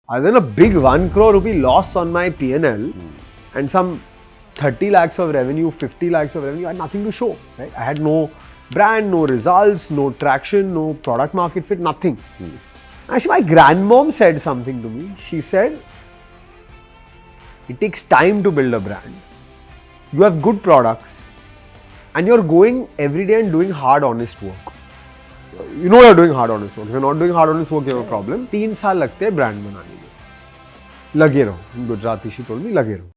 Other than a big 1 crore rupee loss on my P&L and some 30 lakhs of revenue, 50 lakhs of revenue, I had nothing to show. Right? I had no brand, no results, no traction, no product market fit, nothing. Actually, my grandmom said something to me. She said, it takes time to build a brand. You have good products and you're going every day and doing hard, honest work. You know you're doing hard, honest work. If you're not doing hard, honest work, you have a problem. 3 साल लगते हैं brand बनाने में. लगे रहो. Gujarati she told me, लगे रहो.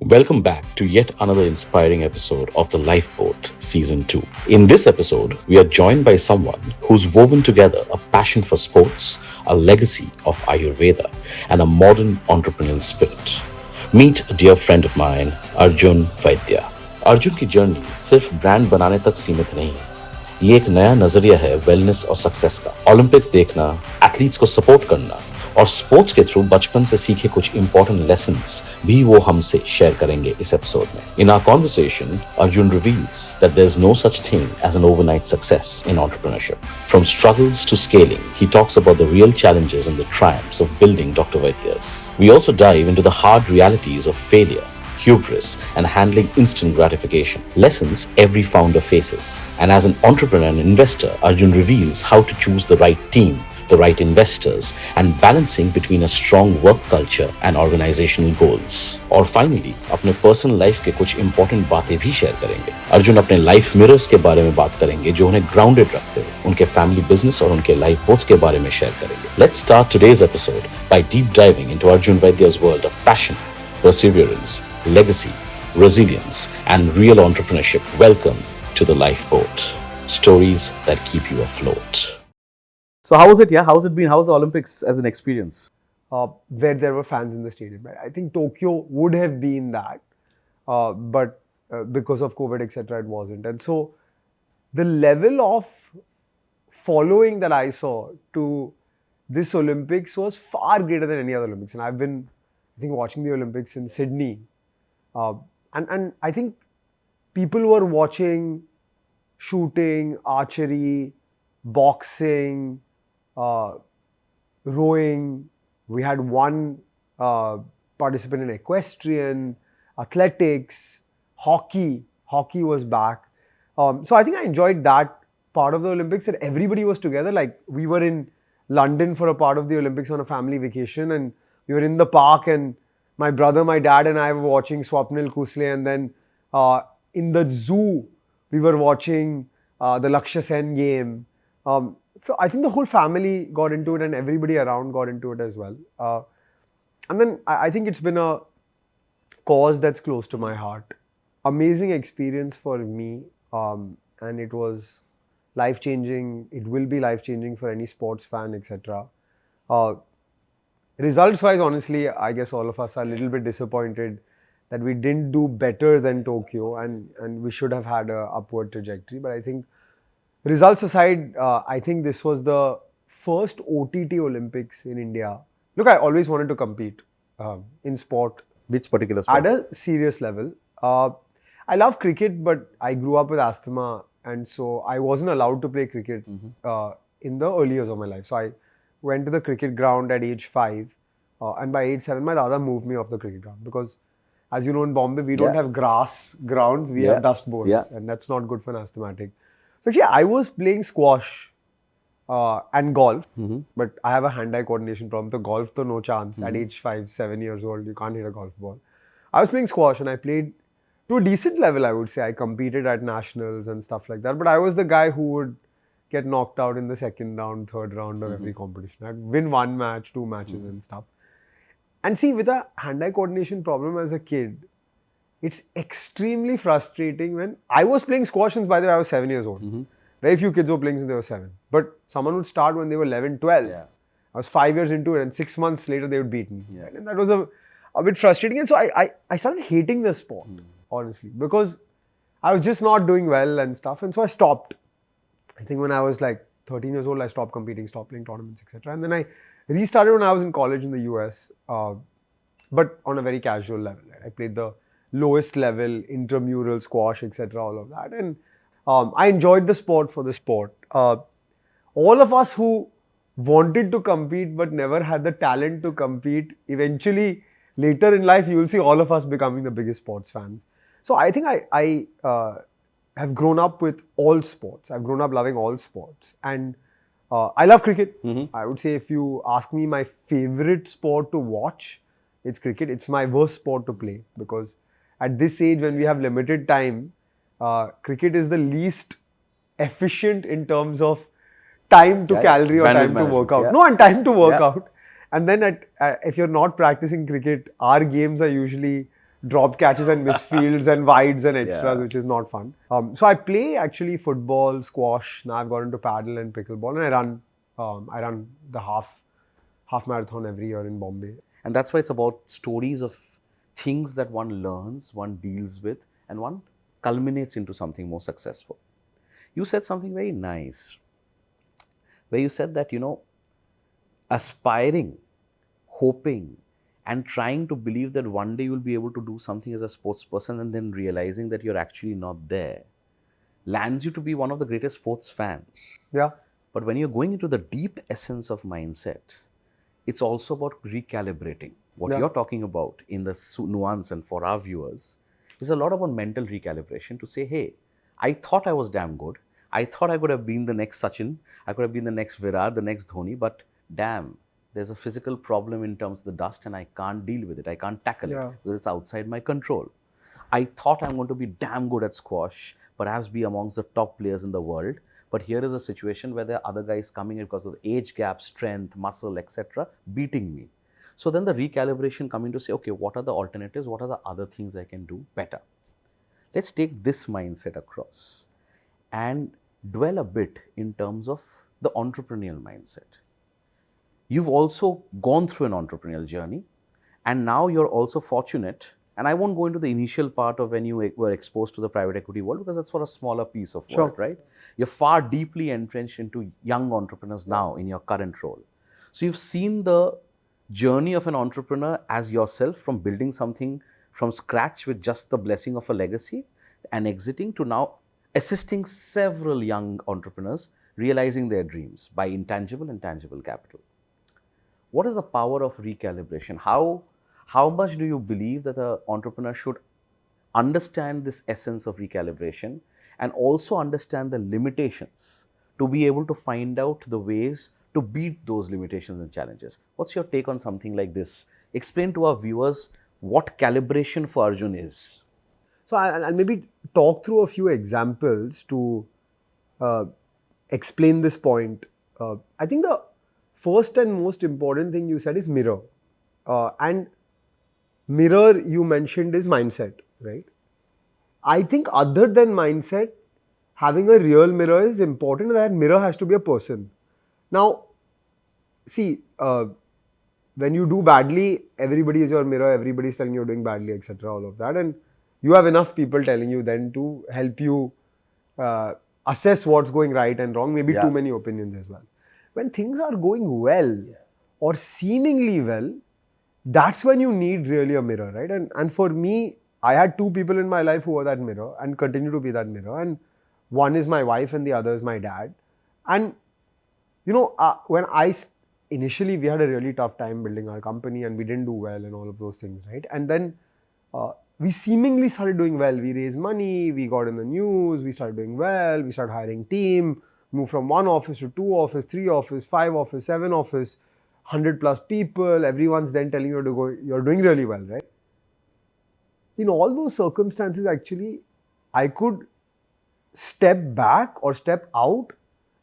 Welcome back to yet another inspiring episode of The Lifeboat Season 2. In this episode, we are joined by someone who's woven together a passion for sports, a legacy of Ayurveda, and a modern entrepreneurial spirit. Meet a dear friend of mine, Arjun Vaidya. Arjun की journey सिर्फ brand बनाने तक सीमित नहीं है. ये एक नया नजरिया है वेलनेस और सक्सेस का. ओलंपिक्स देखना, एथलीट्स को सपोर्ट करना और स्पोर्ट्स के थ्रू बचपन से सीखे कुछ इंपॉर्टेंट लेसन्स भी वो हमसे शेयर करेंगे इस एपिसोड में. In our conversation, Arjun reveals that there is no such thing as an overnight success in entrepreneurship. From struggles to scaling, he talks about the real challenges and the triumphs of building Dr. Vaidya's. We also dive into the hard realities of failure, hubris, and handling instant gratification. Lessons every founder faces. And as an entrepreneur and investor, Arjun reveals how to choose the right team, the right investors, and balancing between a strong work culture and organizational goals. और finally, अपने personal life के कुछ important बातें भी share करेंगे. अर्जुन अपने life mirrors के बारे में बात करेंगे जो उन्हें grounded रखते हैं. उनके family business और उनके life boats के बारे में share करेंगे. Let's start today's episode by deep diving into Arjun Vaidya's world of passion, perseverance, legacy, resilience, and real entrepreneurship. Welcome to the Lifeboat. Stories that keep you afloat. So how was it? Yeah, how's it been? How's the Olympics as an experience? Where there were fans in the stadium. Right? I think Tokyo would have been that, but because of COVID, etc., it wasn't. And so the level of following that I saw to this Olympics was far greater than any other Olympics. And I've been, I think, watching the Olympics in Sydney. And I think people were watching shooting, archery, boxing, rowing. We had one participant in equestrian, athletics, hockey. Hockey was back. So I think I enjoyed that part of the Olympics, that everybody was together. Like we were in London for a part of the Olympics on a family vacation, and we were in the park, and my brother, my dad, and I were watching Swapnil Kusle, and then in the zoo we were watching the Lakshya Sen game. So I think the whole family got into it and everybody around got into it as well. And then I think it's been a cause that's close to my heart. Amazing experience for me, and it was life-changing. It will be life-changing for any sports fan, etc. Results-wise, honestly, I guess all of us are a little bit disappointed that we didn't do better than Tokyo, and we should have had an upward trajectory. But I think results aside, I think this was the first OTT Olympics in India. Look, I always wanted to compete in sport. Which particular sport? At a serious level. I love cricket, but I grew up with asthma, and so I wasn't allowed to play cricket in the early years of my life. So I went to the cricket ground at age 5, and by age 7, my dada moved me off the cricket ground because, as you know, in Bombay, we don't have grass grounds, we have dust bowls, and that's not good for an asthmatic. So yeah, I was playing squash and golf, but I have a hand-eye coordination problem. So golf, to no chance. At age 5, 7 years old, you can't hit a golf ball. I was playing squash and I played to a decent level, I would say. I competed at nationals and stuff like that. But I was the guy who would get knocked out in the second round, third round of every competition. I'd win 1 match, 2 matches and stuff. And see, with a hand-eye coordination problem as a kid, it's extremely frustrating when I was playing squash since, by the way, I was 7 years old. Very few kids were playing since they were 7. But someone would start when they were 11, 12. I was 5 years into it, and 6 months later they would beat me. And that was a bit frustrating. And so I started hating the sport, honestly, because I was just not doing well and stuff. And so I stopped. I think when I was like 13 years old, I stopped competing, stopped playing tournaments, etc. And then I restarted when I was in college in the US, but on a very casual level. Right? I played the lowest level, intramural squash, etc. All of that, and I enjoyed the sport for the sport. All of us who wanted to compete but never had the talent to compete, eventually later in life you will see all of us becoming the biggest sports fans. So I think I have grown up with all sports. I've grown up loving all sports, and I love cricket. I would say if you ask me my favorite sport to watch, it's cricket. It's my worst sport to play because at this age when we have limited time, cricket is the least efficient in terms of time to calorie or time to work out. No, and time to work out. And then if you're not practicing cricket, our games are usually drop catches and misfields and wides and extras, which is not fun. So I play actually football, squash. Now I've got into paddle and pickleball, and I run the half marathon every year in Bombay. And that's why it's about stories of things that one learns, one deals with, and one culminates into something more successful. You said something very nice, where you said that, aspiring, hoping, and trying to believe that one day you'll be able to do something as a sports person and then realizing that you're actually not there lands you to be one of the greatest sports fans. Yeah. But when you're going into the deep essence of mindset, it's also about recalibrating. What you're talking about in the nuance and for our viewers is a lot about mental recalibration to say, hey, I thought I was damn good. I thought I could have been the next Sachin. I could have been the next Virat, the next Dhoni, but damn, there's a physical problem in terms of the dust and I can't deal with it. I can't tackle it because it's outside my control. I thought I'm going to be damn good at squash, perhaps be amongst the top players in the world. But here is a situation where there are other guys coming in because of the age gap, strength, muscle, etc., beating me. So then the recalibration coming to say, okay, what are the alternatives? What are the other things I can do better? Let's take this mindset across and dwell a bit in terms of the entrepreneurial mindset. You've also gone through an entrepreneurial journey, and now you're also fortunate. And I won't go into the initial part of when you were exposed to the private equity world because that's for a smaller piece of world, right? You're far deeply entrenched into young entrepreneurs now in your current role. So you've seen the journey of an entrepreneur as yourself from building something from scratch with just the blessing of a legacy and exiting to now assisting several young entrepreneurs realizing their dreams by intangible and tangible capital. What is the power of recalibration? How much do you believe that an entrepreneur should understand this essence of recalibration and also understand the limitations to be able to find out the ways to beat those limitations and challenges? What's your take on something like this? Explain to our viewers what calibration for Arjun is. So I'll maybe talk through a few examples to explain this point. I think the first and most important thing you said is mirror. And mirror you mentioned is mindset, right? I think other than mindset, having a real mirror is important. That mirror has to be a person. Now, see, when you do badly, everybody is your mirror, everybody is telling you you're doing badly, etc. All of that. And you have enough people telling you then to help you assess what's going right and wrong, maybe too many opinions as well. When things are going well or seemingly well, that's when you need really a mirror, right? And for me, I had two people in my life who were that mirror and continue to be that mirror. And one is my wife and the other is my dad. And, when initially we had a really tough time building our company and we didn't do well and all of those things, right? And then we seemingly started doing well. We raised money, we got in the news, we started doing well, we started hiring team, moved from 1 office to 2 office, 3 office, 5 office, 7 office, 100 plus people. Everyone's then telling you to go, you're doing really well, right? In all those circumstances, actually, I could step back or step out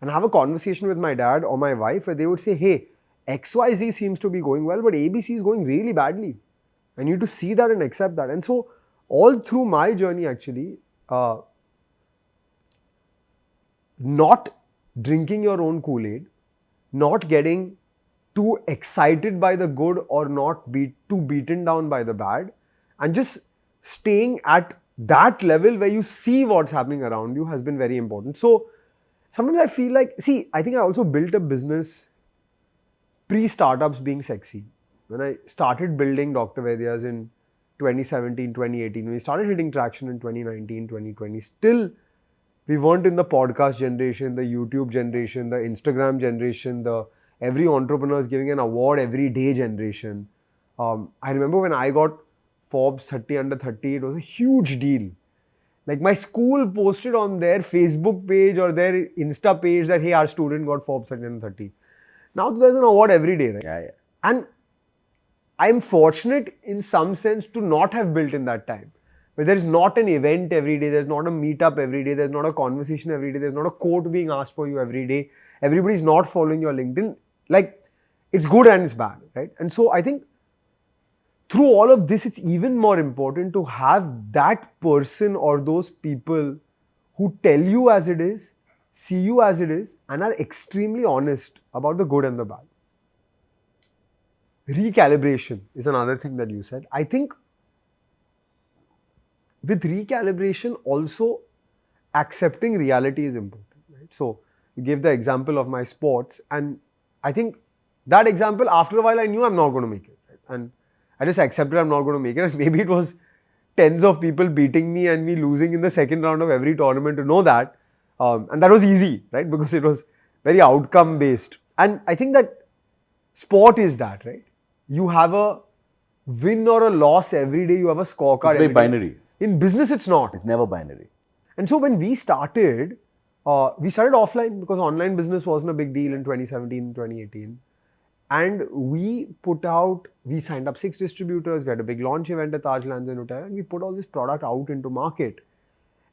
and have a conversation with my dad or my wife where they would say, hey, XYZ seems to be going well, but ABC is going really badly. I need to see that and accept that. And so all through my journey, actually, not drinking your own Kool-Aid, not getting too excited by the good or not too beaten down by the bad, and just staying at that level where you see what's happening around you has been very important. So sometimes I feel like, see, I think I also built a business pre-startups being sexy. When I started building Dr. Vaidya's in 2017, 2018, we started hitting traction in 2019, 2020. Still, we weren't in the podcast generation, the YouTube generation, the Instagram generation, the every entrepreneur is giving an award every day generation. I remember when I got Forbes 30 under 30, it was a huge deal. Like my school posted on their Facebook page or their Insta page that, hey, our student got Forbes 30 under 30. Now there's an award every day, right? Yeah. And I'm fortunate in some sense to not have built in that time. Where there's not an event every day, there's not a meetup every day, there's not a conversation every day, there's not a quote being asked for you every day. Everybody's not following your LinkedIn. Like, it's good and it's bad, right? And so I think through all of this, it's even more important to have that person or those people who tell you as it is, see you as it is, and are extremely honest about the good and the bad. Recalibration is another thing that you said. I think with recalibration, also accepting reality is important, right? So you gave the example of my sports, and I think that example, after a while, I knew I'm not going to make it, right? And I just accepted I'm not going to make it. And maybe it was tens of people beating me and me losing in the second round of every tournament to know that. And that was easy, right? Because it was very outcome based. And I think that sport is that, right? You have a win or a loss every day. You have a scorecard. It's very binary. In business, it's not. It's never binary. And so when we started offline because online business wasn't a big deal in 2017, 2018. And we signed up 6 distributors, we had a big launch event at Taj Lands and Hotel, and we put all this product out into market.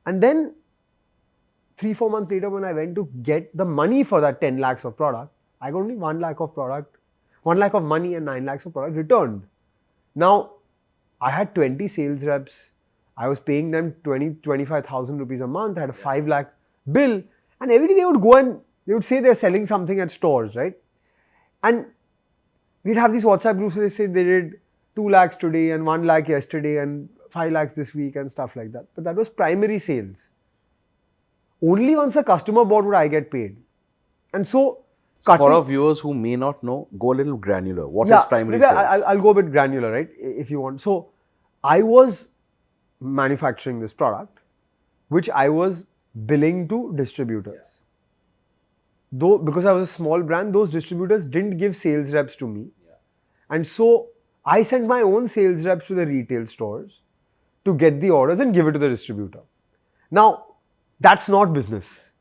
And then 3-4 months later, when I went to get the money for that 10 lakhs of product, I got only 1 lakh of product, 1 lakh of money and 9 lakhs of product returned. Now, I had 20 sales reps. I was paying them 25,000 rupees a month. I had a 5 lakh bill. And every day they would go and they would say they're selling something at stores, right? And we'd have these WhatsApp groups where they say they did 2 lakhs today and 1 lakh yesterday and 5 lakhs this week and stuff like that. But that was primary sales. Only once the customer bought would I get paid. And so, for our viewers who may not know, go a little granular. What is primary sales? I'll go a bit granular, right? If you want. So, I was manufacturing this product, which I was billing to distributors. Though, because I was a small brand, those distributors didn't give sales reps to me. And so, I sent my own sales reps to the retail stores to get the orders and give it to the distributor. Now, that's not business.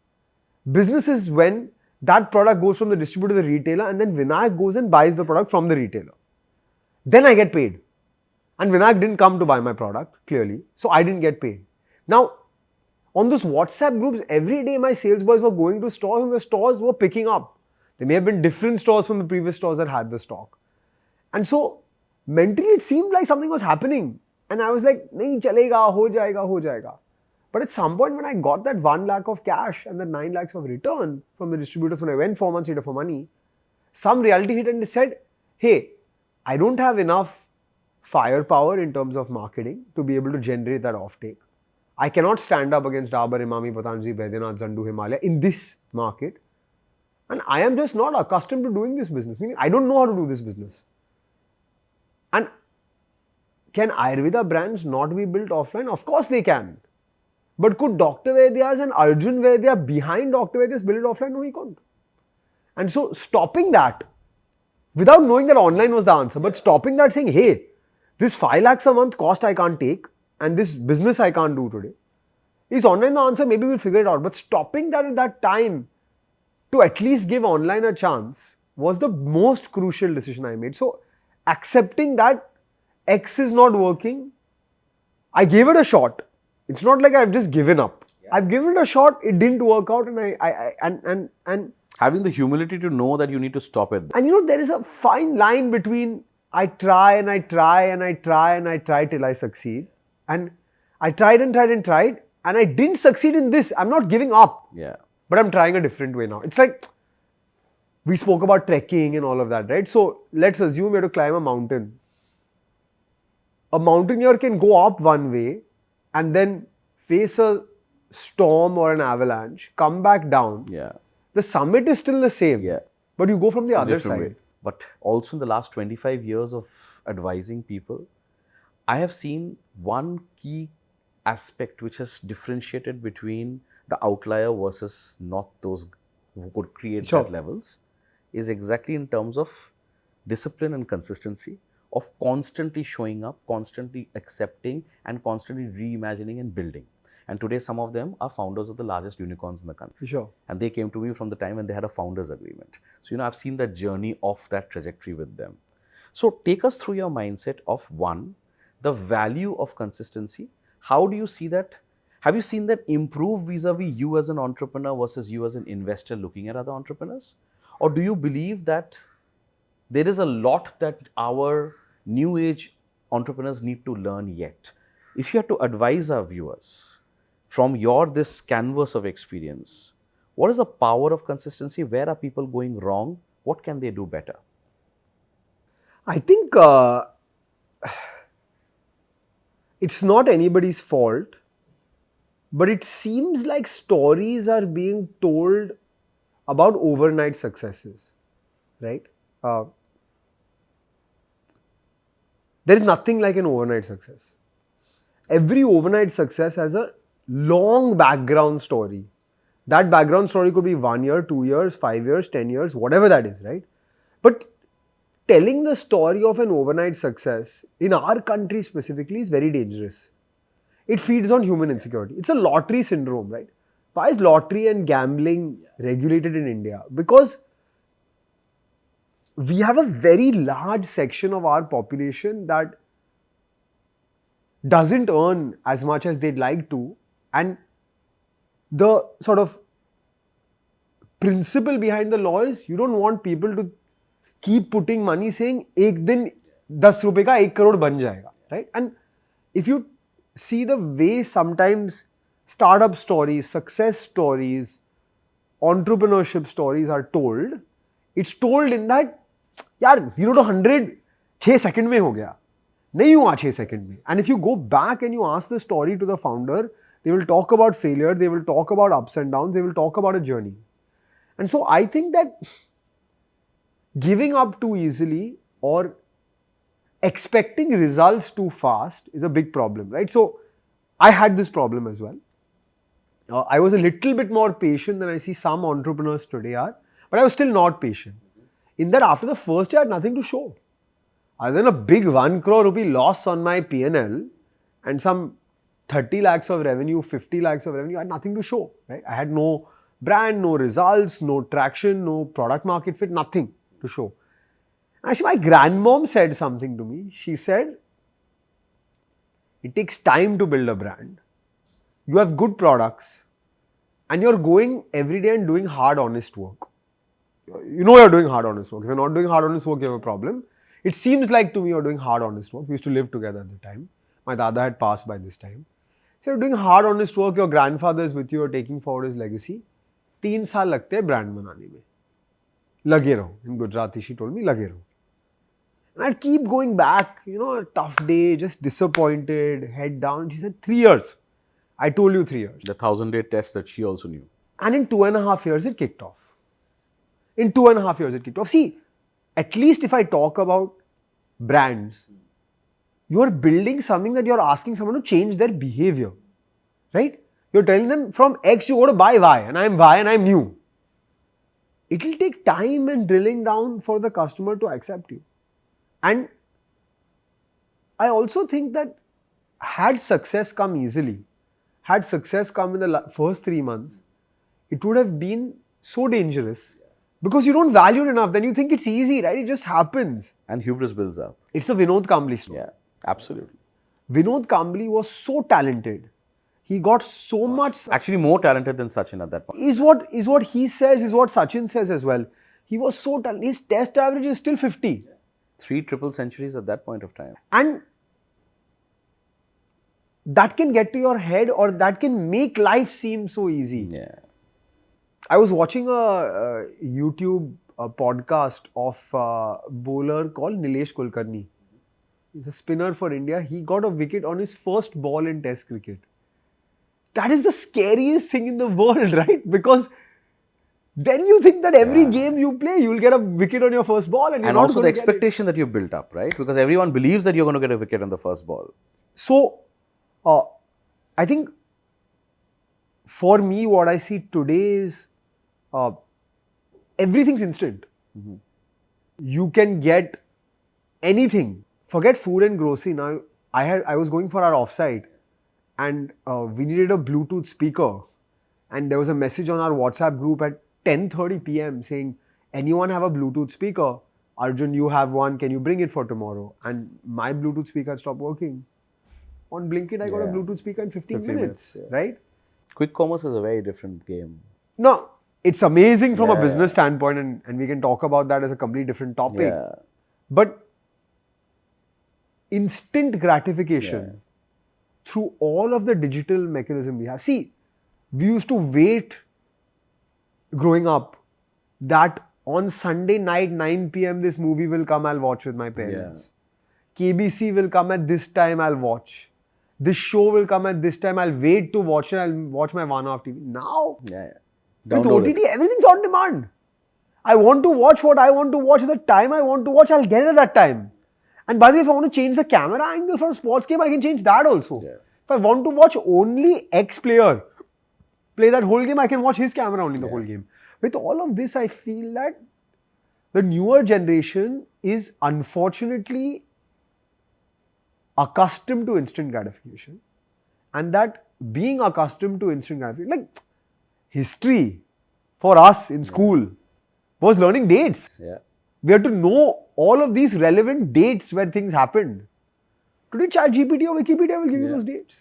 Business is when that product goes from the distributor to the retailer and then Vinayak goes and buys the product from the retailer. Then I get paid. And Vinayak didn't come to buy my product, clearly. So I didn't get paid. Now, on those WhatsApp groups, every day my sales boys were going to stores and the stores were picking up. There may have been different stores from the previous stores that had the stock. And so, mentally it seemed like something was happening. And I was like, nahi chalega, ho jayega, ho jayega. But at some point when I got that 1 lakh of cash and the 9 lakhs of return from the distributors when I went 4 months later for money, some reality hit and said, hey, I don't have enough firepower in terms of marketing to be able to generate that offtake. I cannot stand up against Dabur, Imami, Patanjali, Baidyanath, Zandu, Himalaya in this market. And I am just not accustomed to doing this business. Meaning I don't know how to do this business. And can Ayurveda brands not be built offline? Of course they can. But could Dr. Vaidya's and Arjun Vaidya behind Dr. Vaidya's build it offline? No, he can't. And so stopping that, without knowing that online was the answer, but stopping that saying, hey, this 5 lakhs a month cost I can't take and this business I can't do today. Is online the answer? Maybe we'll figure it out. But stopping that at that time to at least give online a chance was the most crucial decision I made. So accepting that X is not working, I gave it a shot. It's not like I've just given up. I've given it a shot, it didn't work out and having the humility to know that you need to stop it. And you know, there is a fine line between I try and I try and I try and I try till I succeed. And I tried and tried and tried and I didn't succeed in this. I'm not giving up. Yeah. But I'm trying a different way now. It's like, we spoke about trekking and all of that, right? So let's assume you have to climb a mountain. A mountaineer can go up one way and then face a storm or an avalanche, come back down. Yeah. The summit is still the same. Yeah. But you go from the other Different side. way. But also in the last 25 years of advising people, I have seen one key aspect which has differentiated between the outlier versus not those who could create Sure. that levels is exactly in terms of discipline and consistency of constantly showing up, constantly accepting, and constantly reimagining and building. And today, some of them are founders of the largest unicorns in the country. Sure. And they came to me from the time when they had a founders agreement. So, I've seen that journey of that trajectory with them. So, take us through your mindset of one, the value of consistency. How do you see that? Have you seen that improve vis-a-vis you as an entrepreneur versus you as an investor looking at other entrepreneurs? Or do you believe that there is a lot that our new age entrepreneurs need to learn yet? If you had to advise our viewers from this canvas of experience, what is the power of consistency? Where are people going wrong? What can they do better? I think it's not anybody's fault, but it seems like stories are being told about overnight successes, right? There is nothing like an overnight success. Every overnight success has a long background story. That background story could be 1 year, 2 years, 5 years, 10 years, whatever that is, right? But telling the story of an overnight success in our country specifically is very dangerous. It feeds on human insecurity. It's a lottery syndrome, right? Why is lottery and gambling regulated in India? Because we have a very large section of our population that doesn't earn as much as they'd like to, and the sort of principle behind the law is you don't want people to keep putting money saying एक दिन 10 रुपए का 1 crore बन जाएगा, right? And if you see the way sometimes startup stories, success stories, entrepreneurship stories are told, it's told in that यार 0 to 100 6 second में हो गया, नहीं हुआ 6 सेकंड में. And if you go back and you ask the story to the founder, they will talk about failure, they will talk about ups and downs, they will talk about a journey. And so I think that giving up too easily or expecting results too fast is a big problem, right? So I had this problem as well. I was a little bit more patient than I see some entrepreneurs today are, but I was still not patient. In that after the first year, I had nothing to show. Other than a big 1 crore rupee loss on my P&L and some 30 lakhs of revenue, 50 lakhs of revenue, I had nothing to show, right? I had no brand, no results, no traction, no product market fit, nothing to show. Actually, my grandmom said something to me. She said, it takes time to build a brand. You have good products and you're going every day and doing hard, honest work. You know you're doing hard, honest work. If you're not doing hard, honest work, you have a problem. It seems like to me you're doing hard, honest work. We used to live together at the time. My dada had passed by this time. So you're doing hard, honest work. Your grandfather is with you. You're taking forward his legacy. 3 साल लगते हैं brand बनाने में. लगे रहो. In Gujarati, she told me, लगे रहो. And I'd keep going back, a tough day, just disappointed, head down. She said, 3 years. I told you 3 years. The 1,000-day test that she also knew. And in 2.5 years, it kicked off. In 2.5 years, it kicked off. See, at least if I talk about brands, you're building something that you're asking someone to change their behavior, right? You're telling them from X, you got to buy Y, and I'm Y and I'm new. It will take time and drilling down for the customer to accept you. And I also think that had success come easily, had success come in the first 3 months, it would have been so dangerous because you don't value it enough. Then you think it's easy, right? It just happens. And hubris builds up. It's a Vinod Kambli story. Yeah, absolutely. Vinod Kambli was so talented. He got so much. Actually, more talented than Sachin at that point. Is what he says, is what Sachin says as well. He was so talented. His test average is still 50. 3 triple centuries at that point of time. And that can get to your head or that can make life seem so easy. Yeah. I was watching a YouTube podcast of a bowler called Nilesh Kulkarni. He's a spinner for India. He got a wicket on his first ball in Test cricket. that is the scariest thing in the world, right? Because then you think that every game you play, you will get a wicket on your first ball, and you're And not also the going to get it. expectation that you built up, right? Because everyone believes that you're going to get a wicket on the first ball. So, I think for me, what I see today is everything's instant. You can get anything. Forget food and grocery. Now, I was going for our offsite, and we needed a Bluetooth speaker, and there was a message on our WhatsApp group at 10:30 p.m. saying, "Anyone have a Bluetooth speaker? Arjun, you have one. Can you bring it for tomorrow?" And my Bluetooth speaker stopped working. On Blinkit, I got a Bluetooth speaker in 15 minutes, right? Quick commerce is a very different game. No, it's amazing from a business standpoint, and we can talk about that as a completely different topic. Yeah. But instant gratification through all of the digital mechanism we have. See, we used to wait growing up that on Sunday night, 9 p.m., this movie will come, I'll watch with my parents. KBC will come at this time, I'll watch. This show will come at this time, I'll wait to watch it, I'll watch my 1 hour TV. Now, with OTT, everything's on demand. I want to watch what I want to watch at the time I want to watch, I'll get it at that time. And by the way, if I want to change the camera angle for a sports game, I can change that also. If I want to watch only X player play that whole game, I can watch his camera only the whole game. With all of this, I feel that the newer generation is unfortunately accustomed to instant gratification, and that being accustomed to instant gratification, like history for us in school was learning dates. We had to know all of these relevant dates where things happened. Today, ChatGPT or Wikipedia will give you those dates.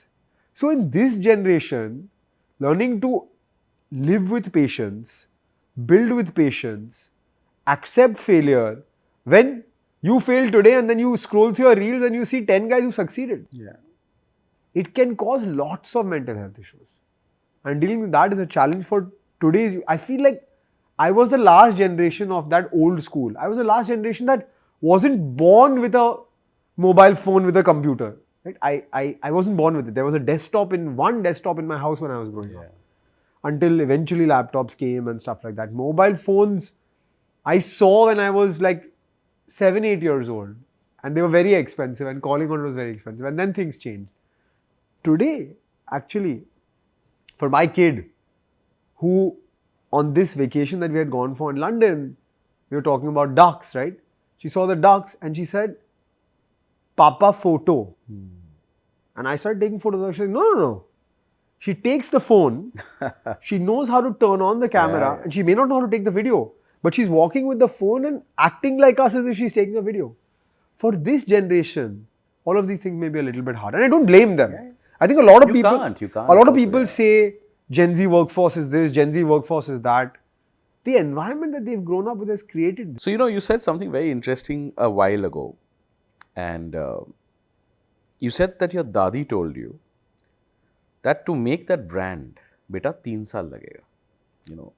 So in this generation, learning to live with patience, build with patience, accept failure. When you fail today and then you scroll through your reels and you see 10 guys who succeeded. It can cause lots of mental health issues. And dealing with that is a challenge for today's. I feel like I was the last generation of that old school. I was the last generation that wasn't born with a mobile phone with a computer. Right? I wasn't born with it. There was one desktop in my house when I was growing up. Until eventually laptops came and stuff like that. Mobile phones I saw when I was like 7, 8 years old, and they were very expensive, and calling on it was very expensive, and then things changed. Today, actually, for my kid, who on this vacation that we had gone for in London, we were talking about ducks, right? She saw the ducks and she said, "Papa, photo." And I started taking photos. She said, no. She takes the phone, she knows how to turn on the camera, and she may not know how to take the video. But she's walking with the phone and acting like us as if she's taking a video. For this generation, all of these things may be a little bit hard. And I don't blame them. I think a lot of people say Gen Z workforce is this, Gen Z workforce is that. The environment that they've grown up with has created this. So, you said something very interesting a while ago. And you said that your dadi told you that to make that brand, beta 3 saal lagega.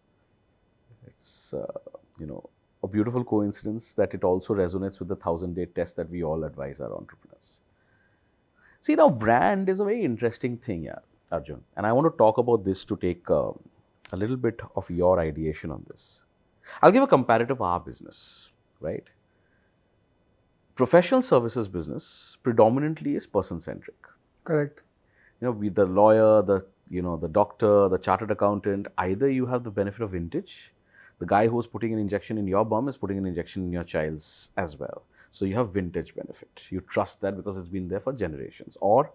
It's, a beautiful coincidence that it also resonates with the 1000-day test that we all advise our entrepreneurs. See, now brand is a very interesting thing, Arjun. And I want to talk about this to take a little bit of your ideation on this. I'll give a comparative of our business, right? Professional services business predominantly is person-centric. Correct. With the lawyer, the doctor, the chartered accountant, either you have the benefit of vintage. The guy who's putting an injection in your bum is putting an injection in your child's as well. So you have vintage benefit. You trust that because it's been there for generations. Or,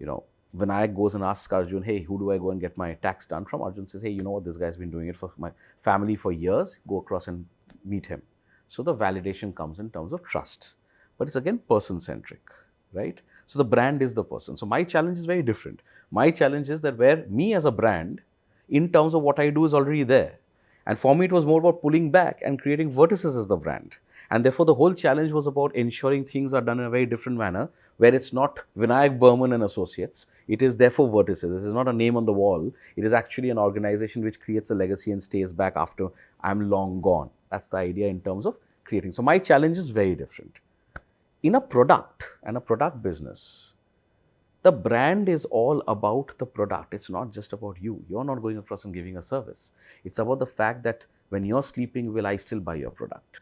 Vinayak goes and asks Arjun, "Hey, who do I go and get my tax done from?" Arjun says, "Hey, you know what? This guy's been doing it for my family for years. Go across and meet him." So the validation comes in terms of trust. But it's again person-centric, right? So the brand is the person. So my challenge is very different. My challenge is that where me as a brand, in terms of what I do, is already there. And for me, it was more about pulling back and creating vertices as the brand. And therefore, the whole challenge was about ensuring things are done in a very different manner, where it's not Vinayak, Burman and Associates. It is therefore vertices. This is not a name on the wall. It is actually an organization which creates a legacy and stays back after I'm long gone. That's the idea in terms of creating. So my challenge is very different. In a product and a product business, The brand is all about the product. It's not just about you. You're not going across and giving a service. It's about the fact that when you're sleeping, will I still buy your product?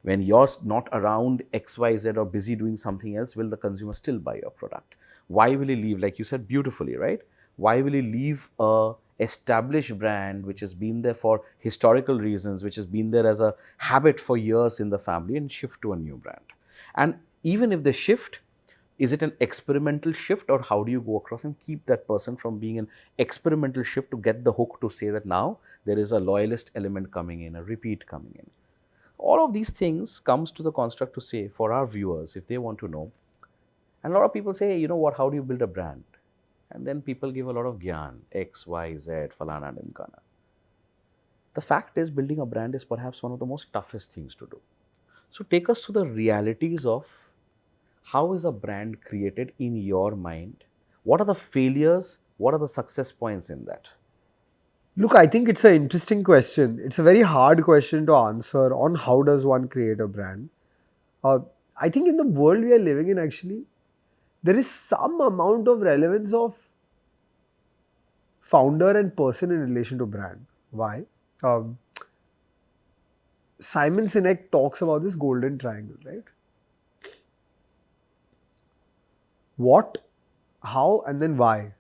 When you're not around XYZ or busy doing something else, will the consumer still buy your product? Why will he leave? Like you said beautifully, right? Why will he leave a established brand which has been there for historical reasons, which has been there as a habit for years in the family, and shift to a new brand? And even if they shift, is it an experimental shift, or how do you go across and keep that person from being an experimental shift to get the hook to say that now there is a loyalist element coming in, a repeat coming in? All of these things comes to the construct to say for our viewers, if they want to know. And a lot of people say, you know what, how do you build a brand? And then people give a lot of gyan, X, Y, Z, falana, dimkana. The fact is, building a brand is perhaps one of the most toughest things to do. So take us to the realities of how is a brand created in your mind? What are the failures? What are the success points in that? Look, I think it's an interesting question. It's a very hard question to answer on how does one create a brand. I think in the world we are living in, actually, there is some amount of relevance of founder and person in relation to brand. Why? Simon Sinek talks about this golden triangle, right? What, how, and then why.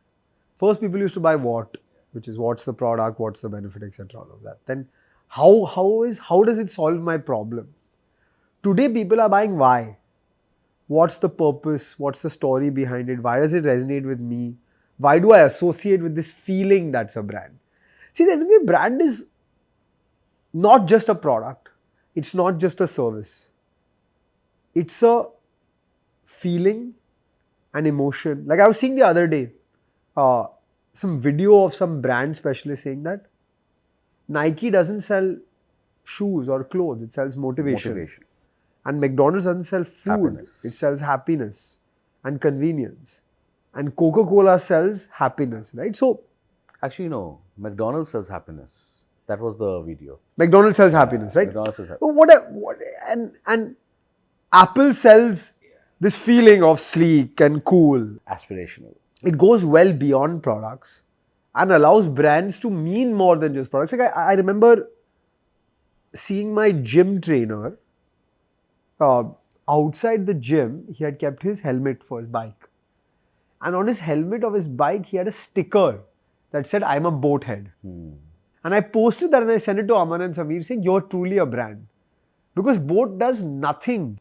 First, people used to buy what, which is what's the product, what's the benefit, etc. All of that. Then how does it solve my problem? Today, people are buying why. What's the purpose? What's the story behind it? Why does it resonate with me? Why do I associate with this feeling that's a brand? See, the end of the day, brand is not just a product. It's not just a service. It's a feeling, an emotion. Like I was seeing the other day, some video of some brand specialist saying that Nike doesn't sell shoes or clothes, it sells motivation. And McDonald's doesn't sell food, it sells happiness and convenience. And Coca-Cola sells happiness, right? So, actually, no, McDonald's sells happiness. That was the video. McDonald's sells happiness, right? McDonald's sells happiness. And Apple sells this feeling of sleek and cool. Aspirational. It goes well beyond products and allows brands to mean more than just products. Like I remember seeing my gym trainer outside the gym. He had kept his helmet for his bike. And on his helmet of his bike, he had a sticker that said, "I'm a boat head." And I posted that and I sent it to Aman and Sameer saying, "You're truly a brand." Because boat does nothing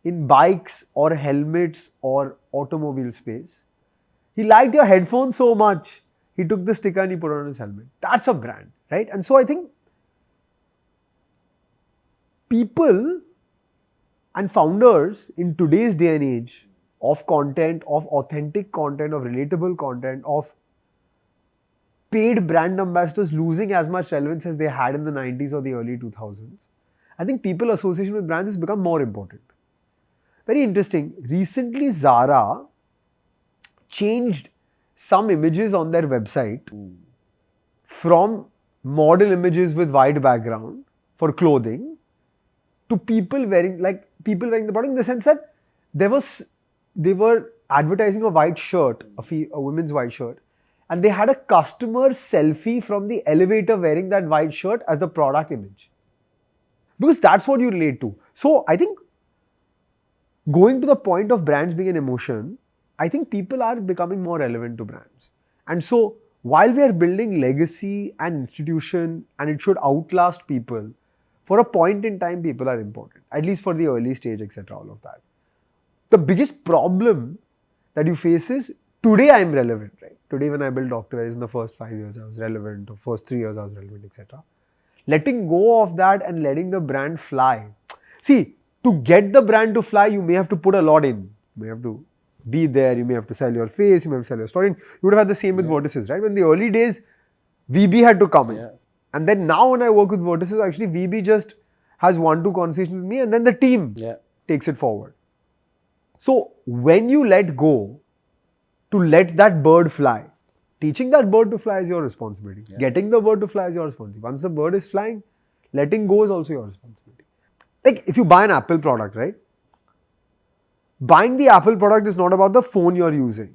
in bikes or helmets or automobile space. He liked your headphones so much, he took the sticker and he put it on his helmet. That's a brand, right? And so I think people and founders in today's day and age of content, of authentic content, of relatable content, of paid brand ambassadors losing as much relevance as they had in the 90s or the early 2000s. I think people association with brands has become more important. Very interesting. Recently, Zara changed some images on their website from model images with white background for clothing to people wearing the product, in the sense that they were advertising a white shirt, a women's white shirt, and they had a customer selfie from the elevator wearing that white shirt as the product image. Because that's what you relate to. So I think going to the point of brands being an emotion, I think people are becoming more relevant to brands. And so while we are building legacy and institution, and it should outlast people, for a point in time, people are important, at least for the early stage, etc. All of that. The biggest problem that you face is, today I'm relevant, right? Today when I built Dr. Wise in the first 5 years, I was relevant, or first 3 years I was relevant, etc. Letting go of that and letting the brand fly. See, to get the brand to fly, you may have to put a lot in. You may have to be there, you may have to sell your face, you may have to sell your story. You would have had the same with Vertices, right? When the early days, VB had to come in. And then now when I work with Vertices, actually VB just has 1-2 conversations with me and then the team takes it forward. So when you let go to let that bird fly, teaching that bird to fly is your responsibility. Getting the bird to fly is your responsibility. Once the bird is flying, letting go is also your responsibility. Like if you buy an Apple product, right? Buying the Apple product is not about the phone you're using.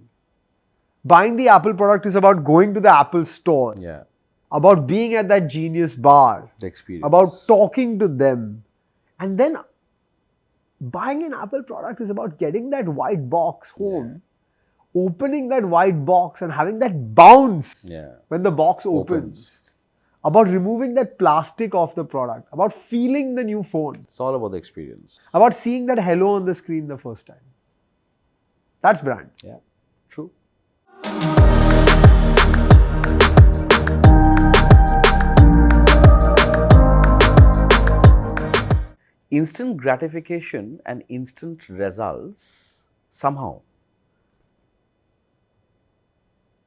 Buying the Apple product is about going to the Apple store, Yeah. about being at that genius bar, The experience. about talking to them. And then buying an Apple product is about getting that white box home, opening that white box and having that bounce Yeah. when the box opens. About removing that plastic off the product, about feeling the new phone, It's all about the experience. about seeing that hello on the screen the first time. That's brand. Yeah. True. Instant gratification and instant results somehow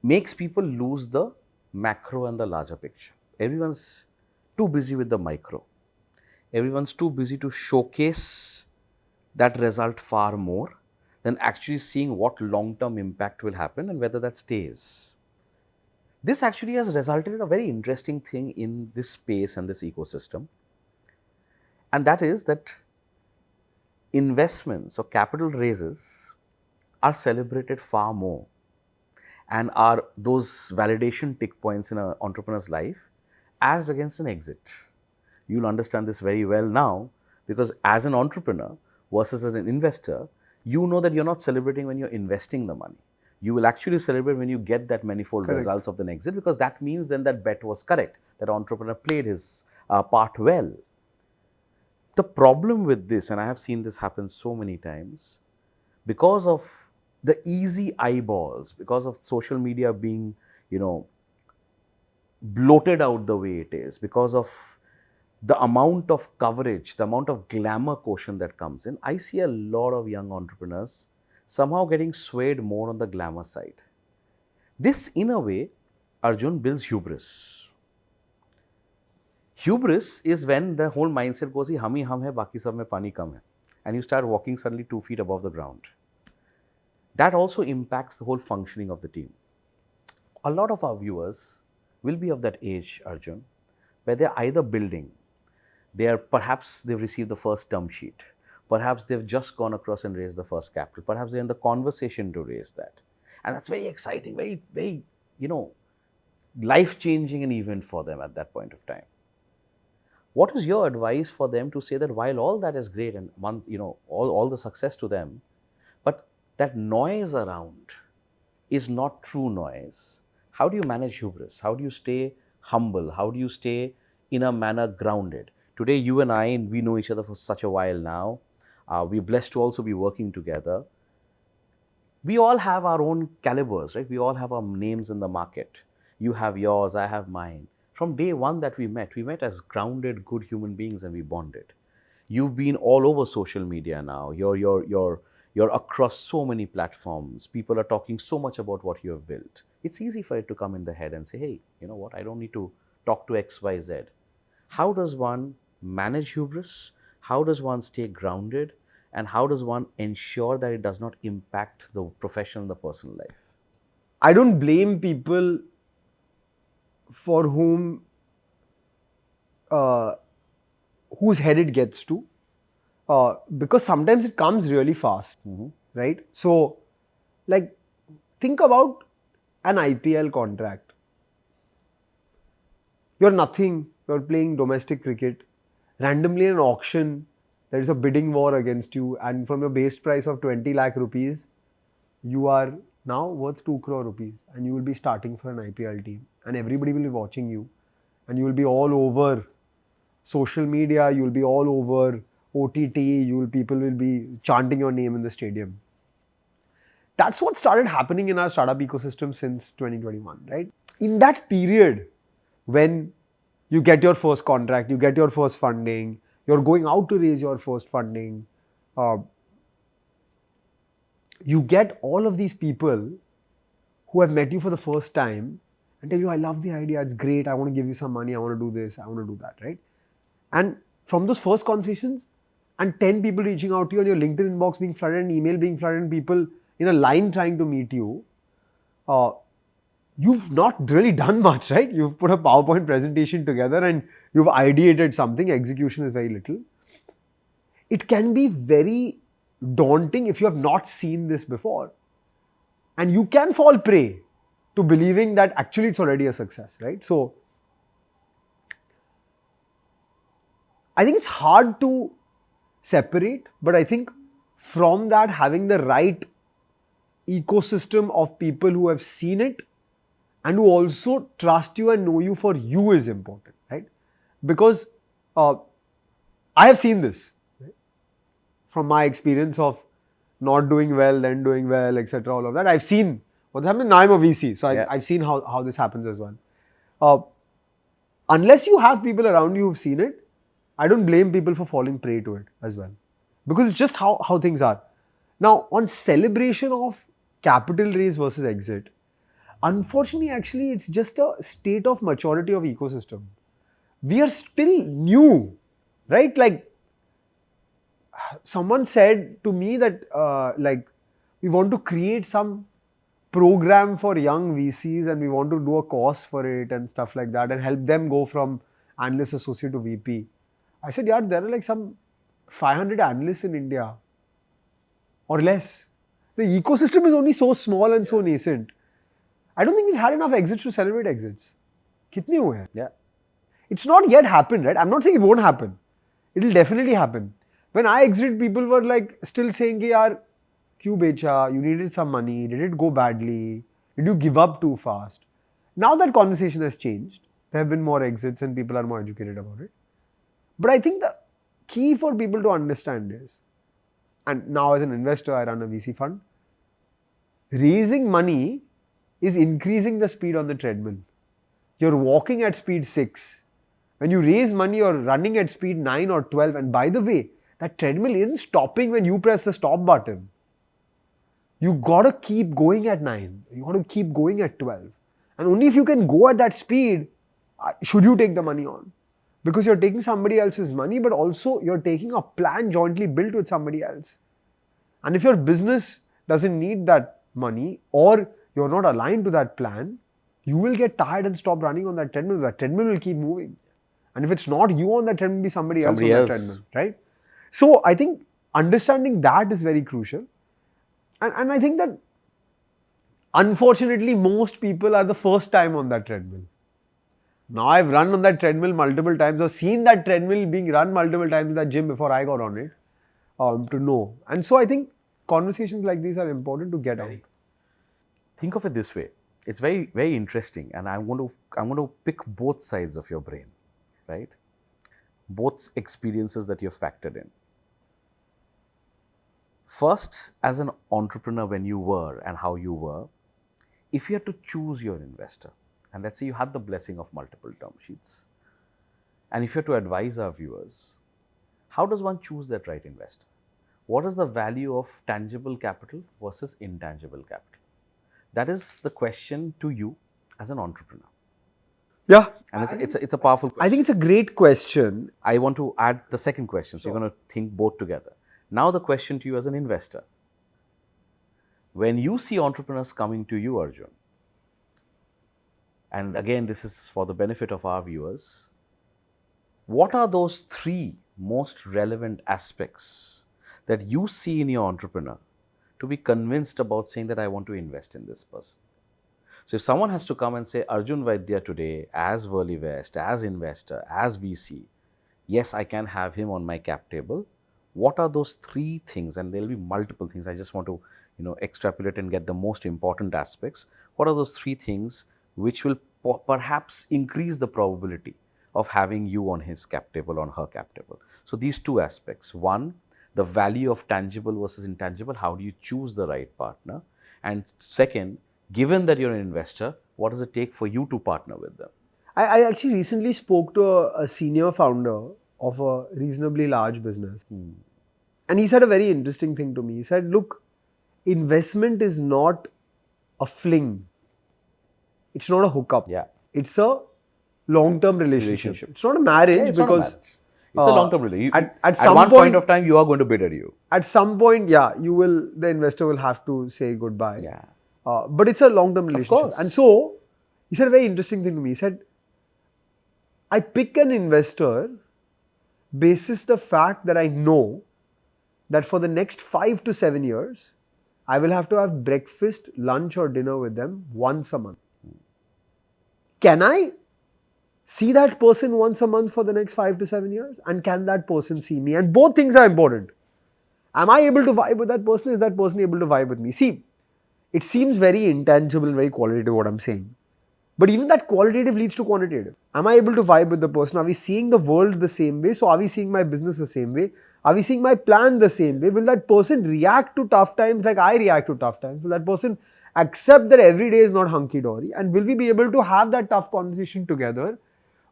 makes people lose the macro and the larger picture. Everyone's too busy with the micro. Everyone's too busy to showcase that result far more than actually seeing what long-term impact will happen and whether that stays. This actually has resulted in a very interesting thing in this space and this ecosystem. And that is that investments or capital raises are celebrated far more and are those validation tick points in an entrepreneur's life as against an exit. You'll understand this very well now because as an entrepreneur versus as an investor, you know that you're not celebrating when you're investing the money. You will actually celebrate when you get that manifold results of the exit because that means then that bet was correct. That entrepreneur played his part well. The problem with this, and I have seen this happen so many times, because of the easy eyeballs, because of social media being, bloated out the way it is, because of the amount of coverage, the amount of glamour quotient that comes in, I see a lot of young entrepreneurs somehow getting swayed more on the glamour side. This, in a way, Arjun, builds hubris. Hubris is when the whole mindset goes, hum hi hum hai, baki sab mein pani kam hai. And you start walking suddenly 2 feet above the ground. That also impacts the whole functioning of the team. A lot of our viewers will be of that age, Arjun, where they're either building, perhaps they've received the first term sheet, perhaps they've just gone across and raised the first capital, perhaps they're in the conversation to raise that. And that's very exciting, very, very, life-changing an event for them at that point of time. What is your advice for them to say that while all that is great and all the success to them, but that noise around is not true noise? How do you manage hubris? How do you stay humble? How do you stay in a manner grounded? Today, you and I, we know each other for such a while now. We're blessed to also be working together. We all have our own calibers, right? We all have our names in the market. You have yours, I have mine. From day one that we met as grounded, good human beings and we bonded. You've been all over social media now. You're across so many platforms. People are talking so much about what you have built. It's easy for it to come in the head and say, hey, you know what, I don't need to talk to X, Y, Z. How does one manage hubris? How does one stay grounded? And how does one ensure that it does not impact the professional and the personal life? I don't blame people for whose head it gets to, because sometimes it comes really fast, right? So, think about an IPL contract. You're nothing, you're playing domestic cricket. Randomly in an auction, there is a bidding war against you, and from your base price of 20 lakh rupees, you are now worth 2 crore rupees, and you will be starting for an IPL team, and everybody will be watching you, and you will be all over social media, you will be all over OTT, people will be chanting your name in the stadium. That's what started happening in our startup ecosystem since 2021, right? In that period, when you get your first contract, you get your first funding, you're going out to raise your first funding, you get all of these people who have met you for the first time and tell you, I love the idea, it's great, I want to give you some money, I want to do this, I want to do that, right? And from those first conversations, and 10 people reaching out to you and your LinkedIn inbox being flooded and email being flooded and people in a line trying to meet you, you've not really done much, right? You've put a PowerPoint presentation together and you've ideated something, execution is very little. It can be very daunting if you have not seen this before. And you can fall prey to believing that actually it's already a success, right? So I think it's hard to separate, but I think from that, having the right ecosystem of people who have seen it and who also trust you and know you for you is important, right? Because I have seen this, right? From my experience of not doing well, then doing well, etc. All of that. I've seen what's happening. Now I'm a VC, so I've seen how this happens as well. Unless you have people around you who've seen it, I don't blame people for falling prey to it as well. Because it's just how things are. Now, on celebration of capital raise versus exit, unfortunately, actually, it's just a state of maturity of ecosystem. We are still new, right? Like, someone said to me that, we want to create some program for young VCs and we want to do a course for it and stuff like that and help them go from analyst associate to VP. I said, yeah, there are like some 500 analysts in India or less. The ecosystem is only so small and so nascent. I don't think we've had enough exits to celebrate exits. Kitne hue hain? Yeah. It's not yet happened, right? I'm not saying it won't happen. It'll definitely happen. When I exited, people were like still saying, yaar, kyun becha? You needed some money. Did it go badly? Did you give up too fast? Now that conversation has changed. There have been more exits and people are more educated about it. But I think the key for people to understand is, and now as an investor, I run a VC fund, raising money is increasing the speed on the treadmill. You're walking at speed 6. When you raise money, you're running at speed 9 or 12. And by the way, that treadmill isn't stopping when you press the stop button. You gotta keep going at 9. You gotta keep going at 12. And only if you can go at that speed, should you take the money on. Because you're taking somebody else's money, but also you're taking a plan jointly built with somebody else. And if your business doesn't need that money or you're not aligned to that plan, you will get tired and stop running on that treadmill. That treadmill will keep moving. And if it's not you on that treadmill, it'll be somebody else on that treadmill, right? So I think understanding that is very crucial. And I think that unfortunately most people are the first time on that treadmill. Now I've run on that treadmill multiple times or seen that treadmill being run multiple times in that gym before I got on it to know. And so I think conversations like these are important to get out. Think of it this way. It's very, very interesting, and I'm going to pick both sides of your brain, right? Both experiences that you've factored in. First, as an entrepreneur, when you were and how you were, if you had to choose your investor, and let's say you had the blessing of multiple term sheets, and if you had to advise our viewers, how does one choose that right investor? What is the value of tangible capital versus intangible capital? That is the question to you as an entrepreneur. Yeah. And it's a powerful question. I think it's a great question. I want to add the second question. So you're going to think both together. Now the question to you as an investor. When you see entrepreneurs coming to you, Arjun, and again, this is for the benefit of our viewers, what are those 3 most relevant aspects that you see in your entrepreneur to be convinced about saying that I want to invest in this person? So if someone has to come and say, Arjun Vaidya today, as Verlivest, as investor, as VC, yes, I can have him on my cap table. What are those 3 things? And there'll be multiple things. I just want to, extrapolate and get the most important aspects. What are those 3 things which will perhaps increase the probability of having you on his cap table, on her cap table? So these 2 aspects. One, the value of tangible versus intangible. How do you choose the right partner? And second, given that you're an investor, what does it take for you to partner with them? I actually recently spoke to a senior founder of a reasonably large business. And he said a very interesting thing to me. He said, look, investment is not a fling. It's not a hookup. Yeah. It's a long-term relationship. It's not a marriage It's because... not a marriage. It's a long-term relationship. At some one point of time, you are going to bid at you. At some point, the investor will have to say goodbye. Yeah. But it's a long-term relationship. Of course. And so, he said a very interesting thing to me. He said, I pick an investor basis the fact that I know that for the next 5 to 7 years, I will have to have breakfast, lunch or dinner with them once a month. can I see that person once a month for the next 5 to 7 years? And can that person see me? And both things are important. Am I able to vibe with that person? Is that person able to vibe with me? See, it seems very intangible and very qualitative what I'm saying. But even that qualitative leads to quantitative. Am I able to vibe with the person? Are we seeing the world the same way? So are we seeing my business the same way? Are we seeing my plan the same way? Will that person react to tough times like I react to tough times? Will that person accept that every day is not hunky-dory? And will we be able to have that tough conversation together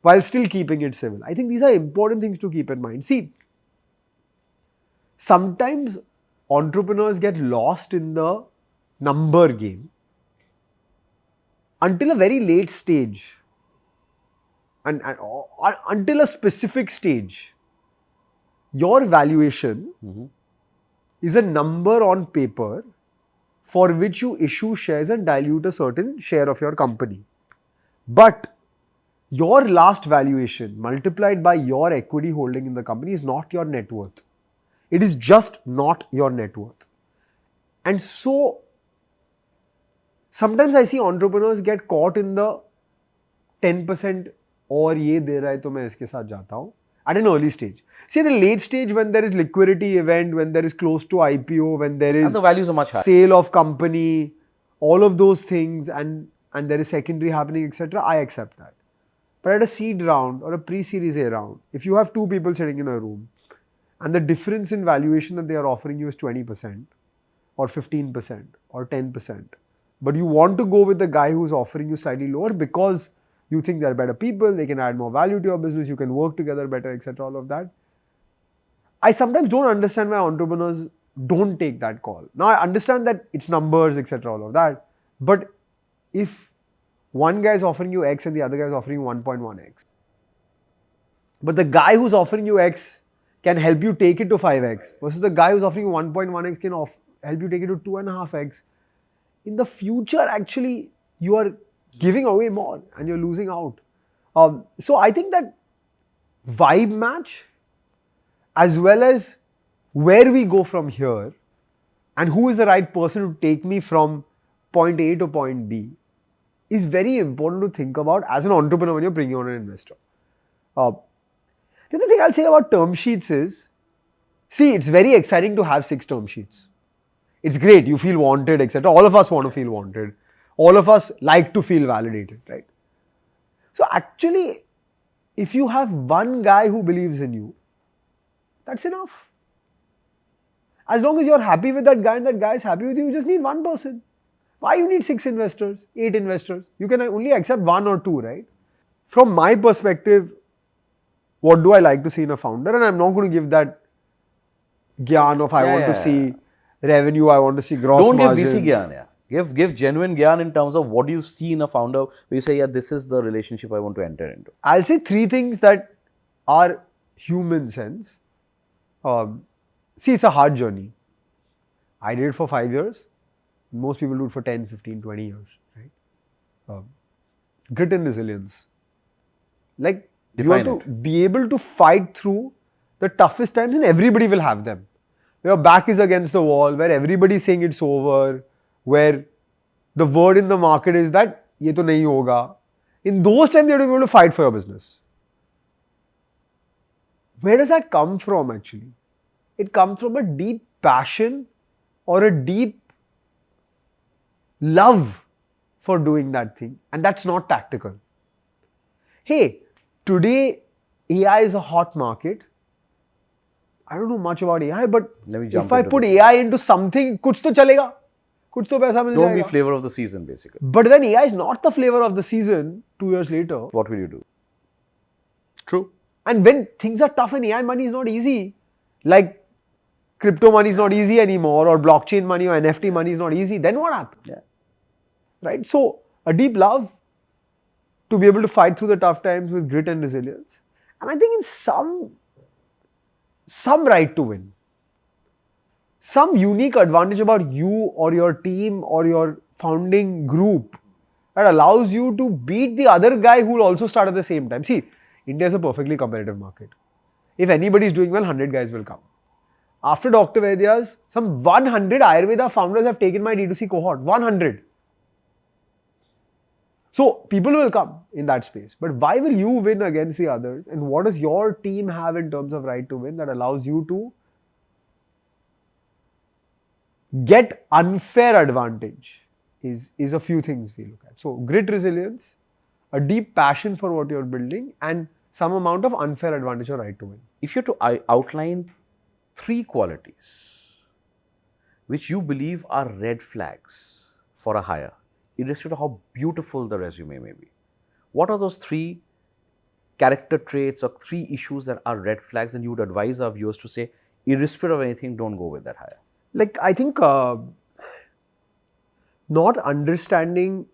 while still keeping it civil? I think these are important things to keep in mind. See, sometimes entrepreneurs get lost in the number game until a very late stage and until a specific stage. Your valuation is a number on paper for which you issue shares and dilute a certain share of your company. But your last valuation multiplied by your equity holding in the company is not your net worth. It is just not your net worth. And so, sometimes I see entrepreneurs get caught in the 10% और ये दे रहा है तो मैं इसके साथ जाता हूँ at an early stage. See, at a late stage, when there is liquidity event, when there is close to IPO, when there is and the values are much higher. Sale of company, all of those things, and there is secondary happening, etc., I accept that. But at a seed round or a pre-series A round, if you have two people sitting in a room and the difference in valuation that they are offering you is 20% or 15% or 10%, but you want to go with the guy who's offering you slightly lower because you think they're better people, they can add more value to your business, you can work together better, etc., all of that. I sometimes don't understand why entrepreneurs don't take that call. Now, I understand that it's numbers, etc., all of that. But if one guy is offering you X and the other guy is offering you 1.1X, but the guy who's offering you X can help you take it to 5X versus the guy who's offering you 1.1X can help you take it to 2.5X, in the future, actually, you are giving away more and you're losing out. So I think that vibe match, as well as where we go from here and who is the right person to take me from point A to point B, is very important to think about as an entrepreneur when you're bringing on an investor. The other thing I'll say about term sheets is, see, it's very exciting to have 6 term sheets. It's great, you feel wanted, etc. All of us want to feel wanted. All of us like to feel validated, right? So actually, if you have one guy who believes in you, that's enough. As long as you're happy with that guy and that guy is happy with you, you just need one person. Why you need 6 investors, 8 investors? You can only accept 1 or 2, right? From my perspective, what do I like to see in a founder? And I'm not going to give that gyan of I want to see revenue, I want to see gross margin. Don't give VC gyan, Give genuine gyan in terms of what do you see in a founder where you say, yeah, this is the relationship I want to enter into. I'll say 3 things that are human sense. See, it's a hard journey. I did it for 5 years. Most people do it for 10, 15, 20 years, right? Grit and resilience. Like, Define you have to be able to fight through the toughest times, and everybody will have them. Your back is against the wall, where everybody is saying it's over, where the word in the market is that ye to nahi hoga. In those times, you have to be able to fight for your business. Where does that come from actually? It comes from a deep passion or a deep love for doing that thing, and that's not tactical. Hey, today AI is a hot market. I don't know much about AI, but if I put AI into something, kuch to chalega. Kuch to paisa mil jayega. Don't be flavor of the season, basically. But when AI is not the flavor of the season, 2 years later, what will you do? True. And when things are tough and AI money is not easy, like crypto money is not easy anymore, or blockchain money or NFT money is not easy, then what happens? Yeah. Right? So, a deep love to be able to fight through the tough times with grit and resilience. And I think in some right to win. Some unique advantage about you or your team or your founding group that allows you to beat the other guy who will also start at the same time. See, India is a perfectly competitive market. If anybody is doing well, 100 guys will come. After Dr. Vaidya's, some 100 Ayurveda founders have taken my D2C cohort. 100. So people will come in that space. But why will you win against the others? And what does your team have in terms of right to win that allows you to get unfair advantage? Is a few things we look at. So grit, resilience, a deep passion for what you're building, and some amount of unfair advantage or right to win. If you have to outline 3 qualities which you believe are red flags for a hire, irrespective of how beautiful the resume may be, what are those 3 character traits or 3 issues that are red flags and you would advise our viewers to say, irrespective of anything, don't go with that hire? Like, I think not understanding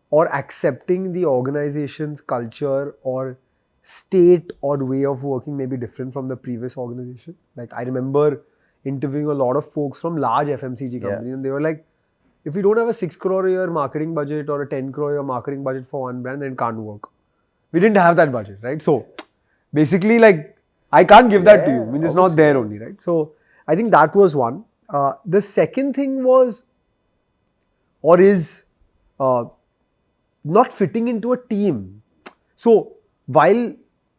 or accepting the organization's culture or state or way of working may be different from the previous organization. Like, I remember interviewing a lot of folks from large FMCG companies, and they were like, if we don't have a 6 crore a year marketing budget or a 10 crore a year marketing budget for one brand, then it can't work. We didn't have that budget, right? So basically, like, I can't give that to you. I mean, it's not there only, right? So I think that was one. The second thing was, or is, not fitting into a team. So while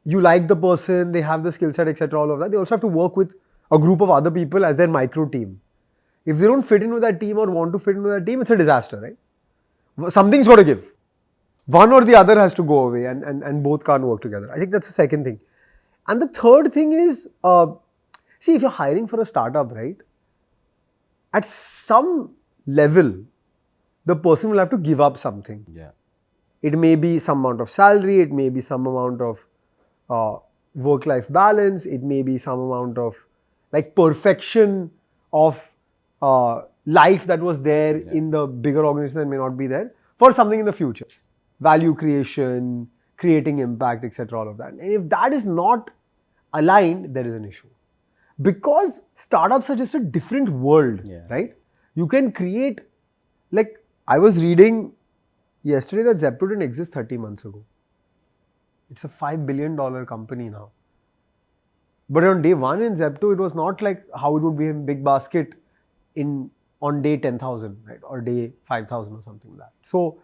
you like the person, they have the skill set, etc., all of that, they also have to work with a group of other people as their micro team. If they don't fit in with that team or want to fit in with that team, it's a disaster, right? Something's got to give. One or the other has to go away, and both can't work together. I think that's the second thing. And the third thing is, see, if you're hiring for a startup, right, at some level, the person will have to give up something. Yeah. It may be some amount of salary, it may be some amount of work-life balance, it may be some amount of like perfection of life that was there in the bigger organization that may not be there for something in the future. Value creation, creating impact, etc., all of that. And if that is not aligned, there is an issue. Because startups are just a different world, right? You can create, like, I was reading yesterday that Zepto didn't exist 30 months ago. It's a $5 billion company now. But on day one in Zepto, it was not like how it would be in Big Basket on day 10,000, right? Or day 5,000 or something like that. So,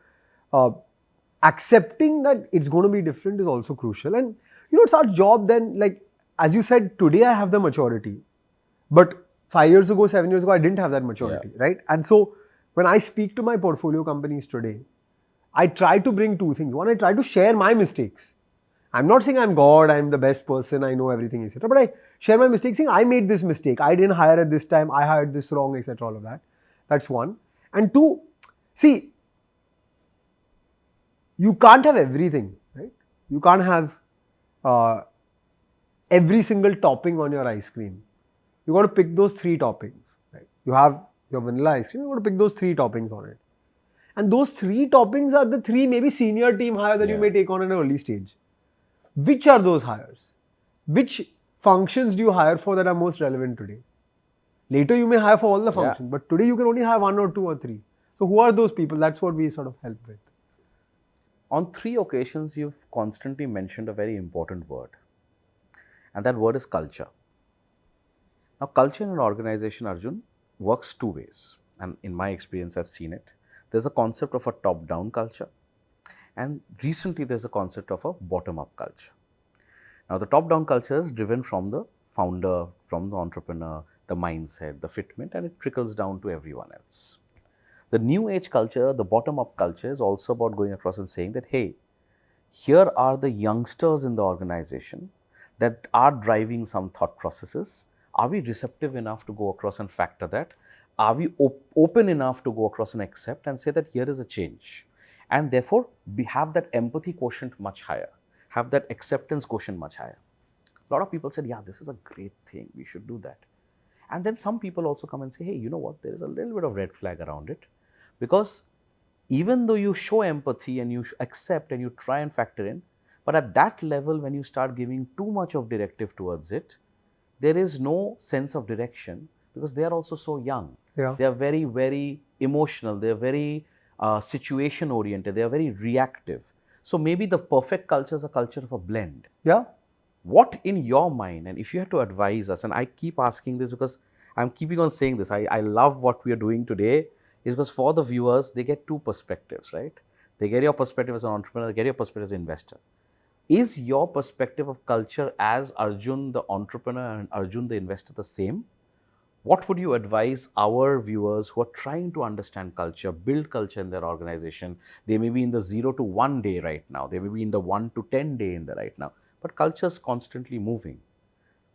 accepting that it's going to be different is also crucial. And, you know, it's our job then, like, as you said, today I have the maturity. But 5 years ago, 7 years ago, I didn't have that maturity, right? And so, when I speak to my portfolio companies today, I try to bring 2 things. One, I try to share my mistakes. I'm not saying I'm God, I'm the best person, I know everything, etc. But I share my mistakes saying I made this mistake, I didn't hire at this time, I hired this wrong, etc. All of that. That's one. And 2, see, you can't have everything, right? You can't have every single topping on your ice cream. You got to pick those 3 toppings, right? You have your vanilla ice cream, you got to pick those 3 toppings on it. And those 3 toppings are the 3 maybe senior team hire that you may take on in an early stage. Which are those hires? Which functions do you hire for that are most relevant today? Later you may hire for all the functions, but today you can only hire 1 or 2 or 3. So who are those people? That's what we sort of help with. On 3 occasions, you've constantly mentioned a very important word, and that word is culture. Now, culture in an organization, Arjun, works 2 ways, and in my experience, I've seen it. There's a concept of a top-down culture, and recently there's a concept of a bottom-up culture. Now, the top-down culture is driven from the founder, from the entrepreneur, the mindset, the fitment, and it trickles down to everyone else. The new age culture, the bottom-up culture, is also about going across and saying that, hey, here are the youngsters in the organization that are driving some thought processes. Are we receptive enough to go across and factor that? Are we open enough to go across and accept and say that here is a change? And therefore, we have that empathy quotient much higher, have that acceptance quotient much higher. A lot of people said, yeah, this is a great thing, we should do that. And then some people also come and say, hey, you know what, there is a little bit of red flag around it. Because even though you show empathy and you accept and you try and factor in, but at that level, when you start giving too much of directive towards it, there is no sense of direction because they are also so young. They are very, very emotional. They are very situation oriented. They are very reactive. So maybe the perfect culture is a culture of a blend. What in your mind, and if you had to advise us, and I keep asking this because I'm keeping on saying this, I love what we are doing today, is because for the viewers, they get 2 perspectives, right? They get your perspective as an entrepreneur, they get your perspective as an investor. Is your perspective of culture as Arjun the entrepreneur and Arjun the investor the same? What would you advise our viewers who are trying to understand culture, build culture in their organization? They may be in the 0 to 1 day right now. They may be in the 1 to 10 day in the right now. But culture is constantly moving.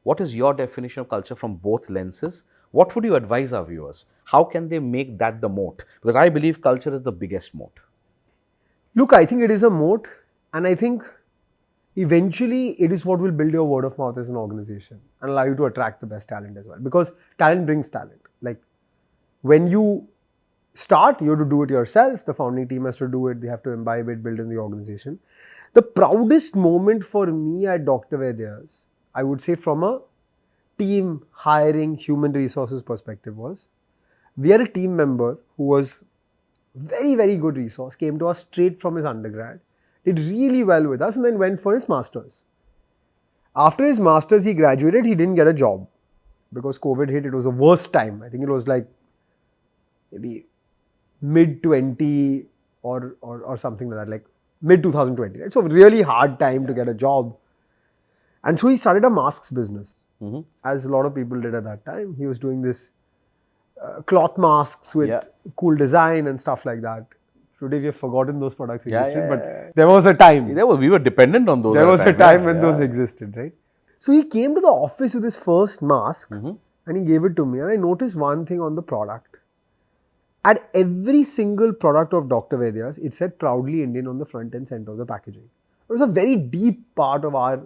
What is your definition of culture from both lenses? What would you advise our viewers? How can they make that the moat? Because I believe culture is the biggest moat. Look, I think it is a moat, and I think eventually it is what will build your word of mouth as an organization and allow you to attract the best talent as well, because talent brings talent. Like, when you start, you have to do it yourself. The founding team has to do it. They have to imbibe it, build in the organization. The proudest moment for me at Dr. Vaidya's, I would say, from a team hiring human resources perspective, was we had a team member who was very, very good resource, came to us straight from his undergrad, did really well with us, and then went for his master's. After his master's, he graduated. He didn't get a job because COVID hit. It was the worst time. I think it was like maybe mid-20 or something like that, like mid-2020. Right? So really hard time to get a job. And so he started a masks business, as a lot of people did at that time. He was doing this cloth masks with cool design and stuff like that. Today we have forgotten those products existed, but there was a time. We were dependent on those. There was a time when those existed, right? So he came to the office with his first mask and he gave it to me, and I noticed one thing on the product. At every single product of Dr. Vaidya's, it said proudly Indian on the front and center of the packaging. It was a very deep part of our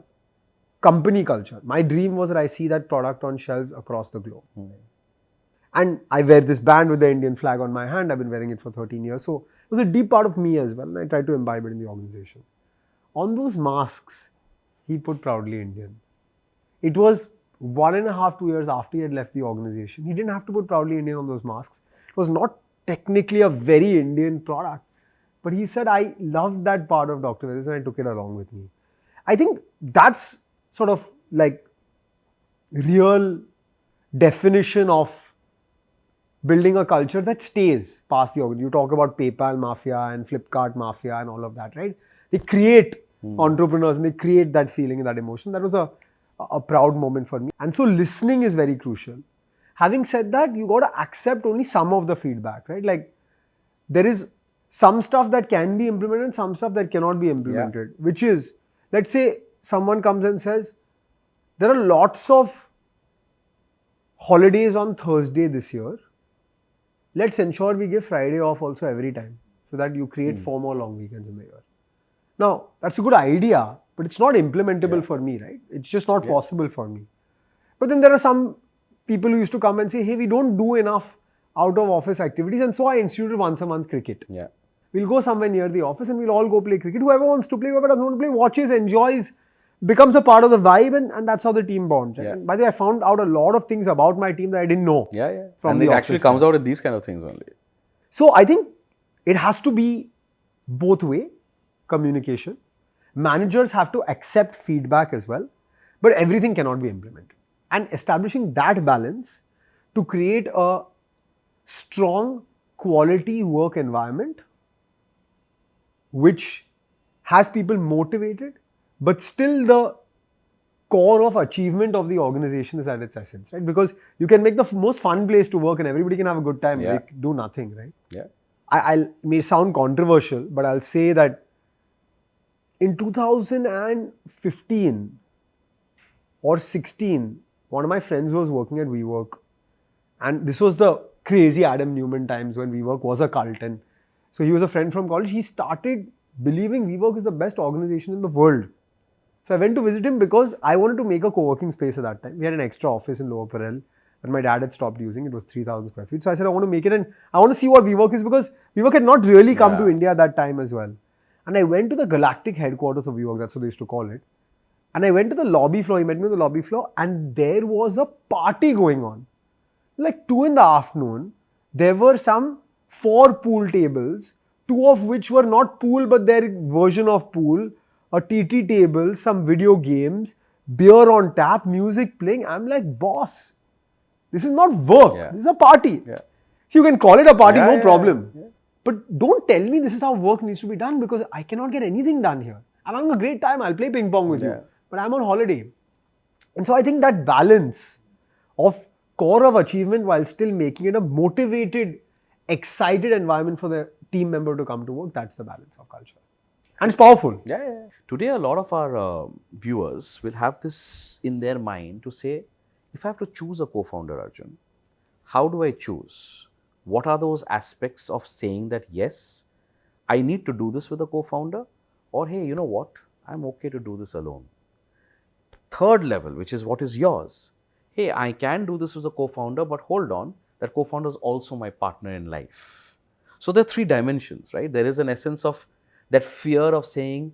company culture. My dream was that I see that product on shelves across the globe. And I wear this band with the Indian flag on my hand. I've been wearing it for 13 years. So it was a deep part of me as well. And I tried to imbibe it in the organization. On those masks, he put proudly Indian. It was 1.5 to 2 years after he had left the organization. He didn't have to put proudly Indian on those masks. It was not technically a very Indian product. But he said, I loved that part of Dr. Vaidya's and I took it along with me. I think that's sort of like real definition of building a culture that stays past the organization. You talk about PayPal mafia and Flipkart mafia and all of that, right? They create entrepreneurs and they create that feeling and that emotion. That was a proud moment for me. And so listening is very crucial. Having said that, you got to accept only some of the feedback, right? Like, there is some stuff that can be implemented and some stuff that cannot be implemented, which is, let's say someone comes and says, there are lots of holidays on Thursday this year. Let's ensure we give Friday off also every time so that you create 4 more long weekends in the year. Now, that's a good idea, but it's not implementable for me, right? It's just not possible for me. But then there are some people who used to come and say, hey, we don't do enough out of office activities. And so I instituted once a month cricket. We'll go somewhere near the office and we'll all go play cricket. Whoever wants to play, whoever doesn't want to play, watches, enjoys, becomes a part of the vibe, and that's how the team bonds. Right? And by the way, I found out a lot of things about my team that I didn't know. And it actually comes out in these kind of things only. So I think it has to be both way communication. Managers have to accept feedback as well, but everything cannot be implemented. And establishing that balance to create a strong quality work environment which has people motivated, but still the core of achievement of the organization is at its essence, right? Because you can make the most fun place to work and everybody can have a good time, like do nothing, right? I may sound controversial, but I'll say that in 2015 or 16, one of my friends was working at WeWork, and this was the crazy Adam Newman times when WeWork was a cult, and so he was a friend from college. He started believing WeWork is the best organization in the world. So I went to visit him because I wanted to make a co-working space at that time. We had an extra office in Lower Parel that my dad had stopped using. It was 3,000 square feet. So I said, I want to make it, and I want to see what WeWork is, because WeWork had not really come to India at that time as well. And I went to the galactic headquarters of WeWork, that's what they used to call it. And I went to the lobby floor, he met me on the lobby floor, and there was a party going on. Like 2 in the afternoon, there were some 4 pool tables, 2 of which were not pool but their version of pool, a TT table, some video games, beer on tap, music playing. I'm like, boss, this is not work, this is a party. So you can call it a party, no problem. But don't tell me this is how work needs to be done, because I cannot get anything done here. I'm having a great time. I'll play ping pong with you, but I'm on holiday. And so I think that balance of core of achievement while still making it a motivated, excited environment for the team member to come to work, that's the balance of culture. And it's powerful. Yeah. Today, a lot of our viewers will have this in their mind to say, if I have to choose a co-founder, Arjun, how do I choose? What are those aspects of saying that, yes, I need to do this with a co-founder, or hey, you know what, I'm okay to do this alone. Third level, which is what is yours. Hey, I can do this with a co-founder, but hold on, that co-founder is also my partner in life. So there are three dimensions, right? There is an essence of that fear of saying,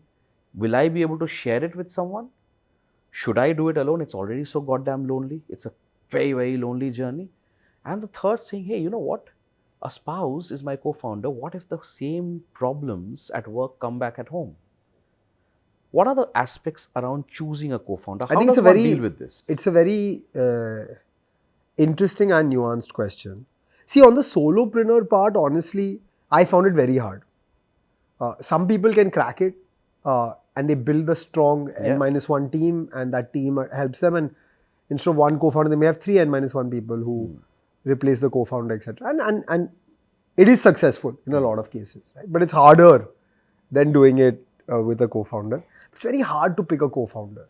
will I be able to share it with someone? Should I do it alone? It's already so goddamn lonely. It's a very, very lonely journey. And the third saying, hey, you know what? A spouse is my co-founder. What if the same problems at work come back at home? What are the aspects around choosing a co-founder? How does one deal with this? It's a very interesting and nuanced question. See, on the solopreneur part, honestly, I found it very hard. Some people can crack it and they build the strong N-1 team, and that team helps them. And instead of one co-founder, they may have 3 N-1 people who replace the co-founder, etc. And it is successful in a lot of cases, right? But it's harder than doing it with a co-founder. It's very hard to pick a co-founder.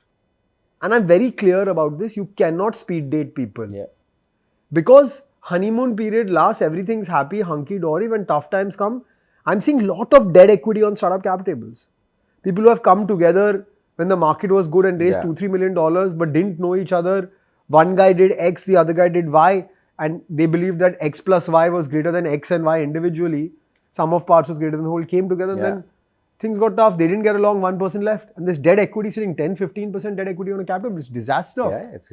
And I'm very clear about this. You cannot speed date people. Because honeymoon period lasts, everything's happy, hunky-dory. When tough times come, I'm seeing a lot of dead equity on startup cap tables. People who have come together when the market was good and raised $2-3 million but didn't know each other. One guy did X, the other guy did Y, and they believed that X plus Y was greater than X and Y individually. Sum of parts was greater than the whole, came together, and then things got tough. They didn't get along, one person left. And this dead equity sitting 10-15% dead equity on a capital, it's disaster. Yeah, it's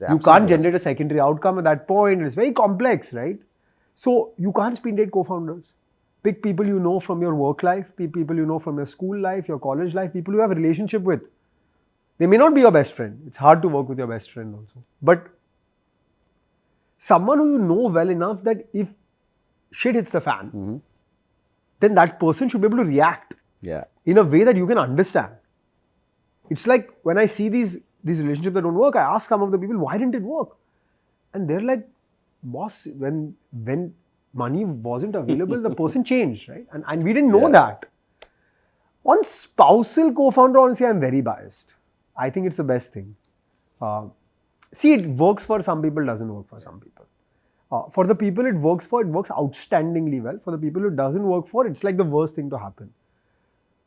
you can't generate a secondary outcome at that point. It's very complex, right? So you can't speed date co-founders. Pick people you know from your work life, people you know from your school life, your college life, people you have a relationship with. They may not be your best friend. It's hard to work with your best friend also. But someone who you know well enough that if shit hits the fan, then that person should be able to react in a way that you can understand. It's like when I see these relationships that don't work, I ask some of the people, why didn't it work? And they're like, boss, when money wasn't available, the person changed, right? And we didn't know that. On spousal co-founder, honestly, I'm very biased. I think it's the best thing. See, it works for some people, doesn't work for some people. For the people it works for, it works outstandingly well. For the people it doesn't work for, it's like the worst thing to happen.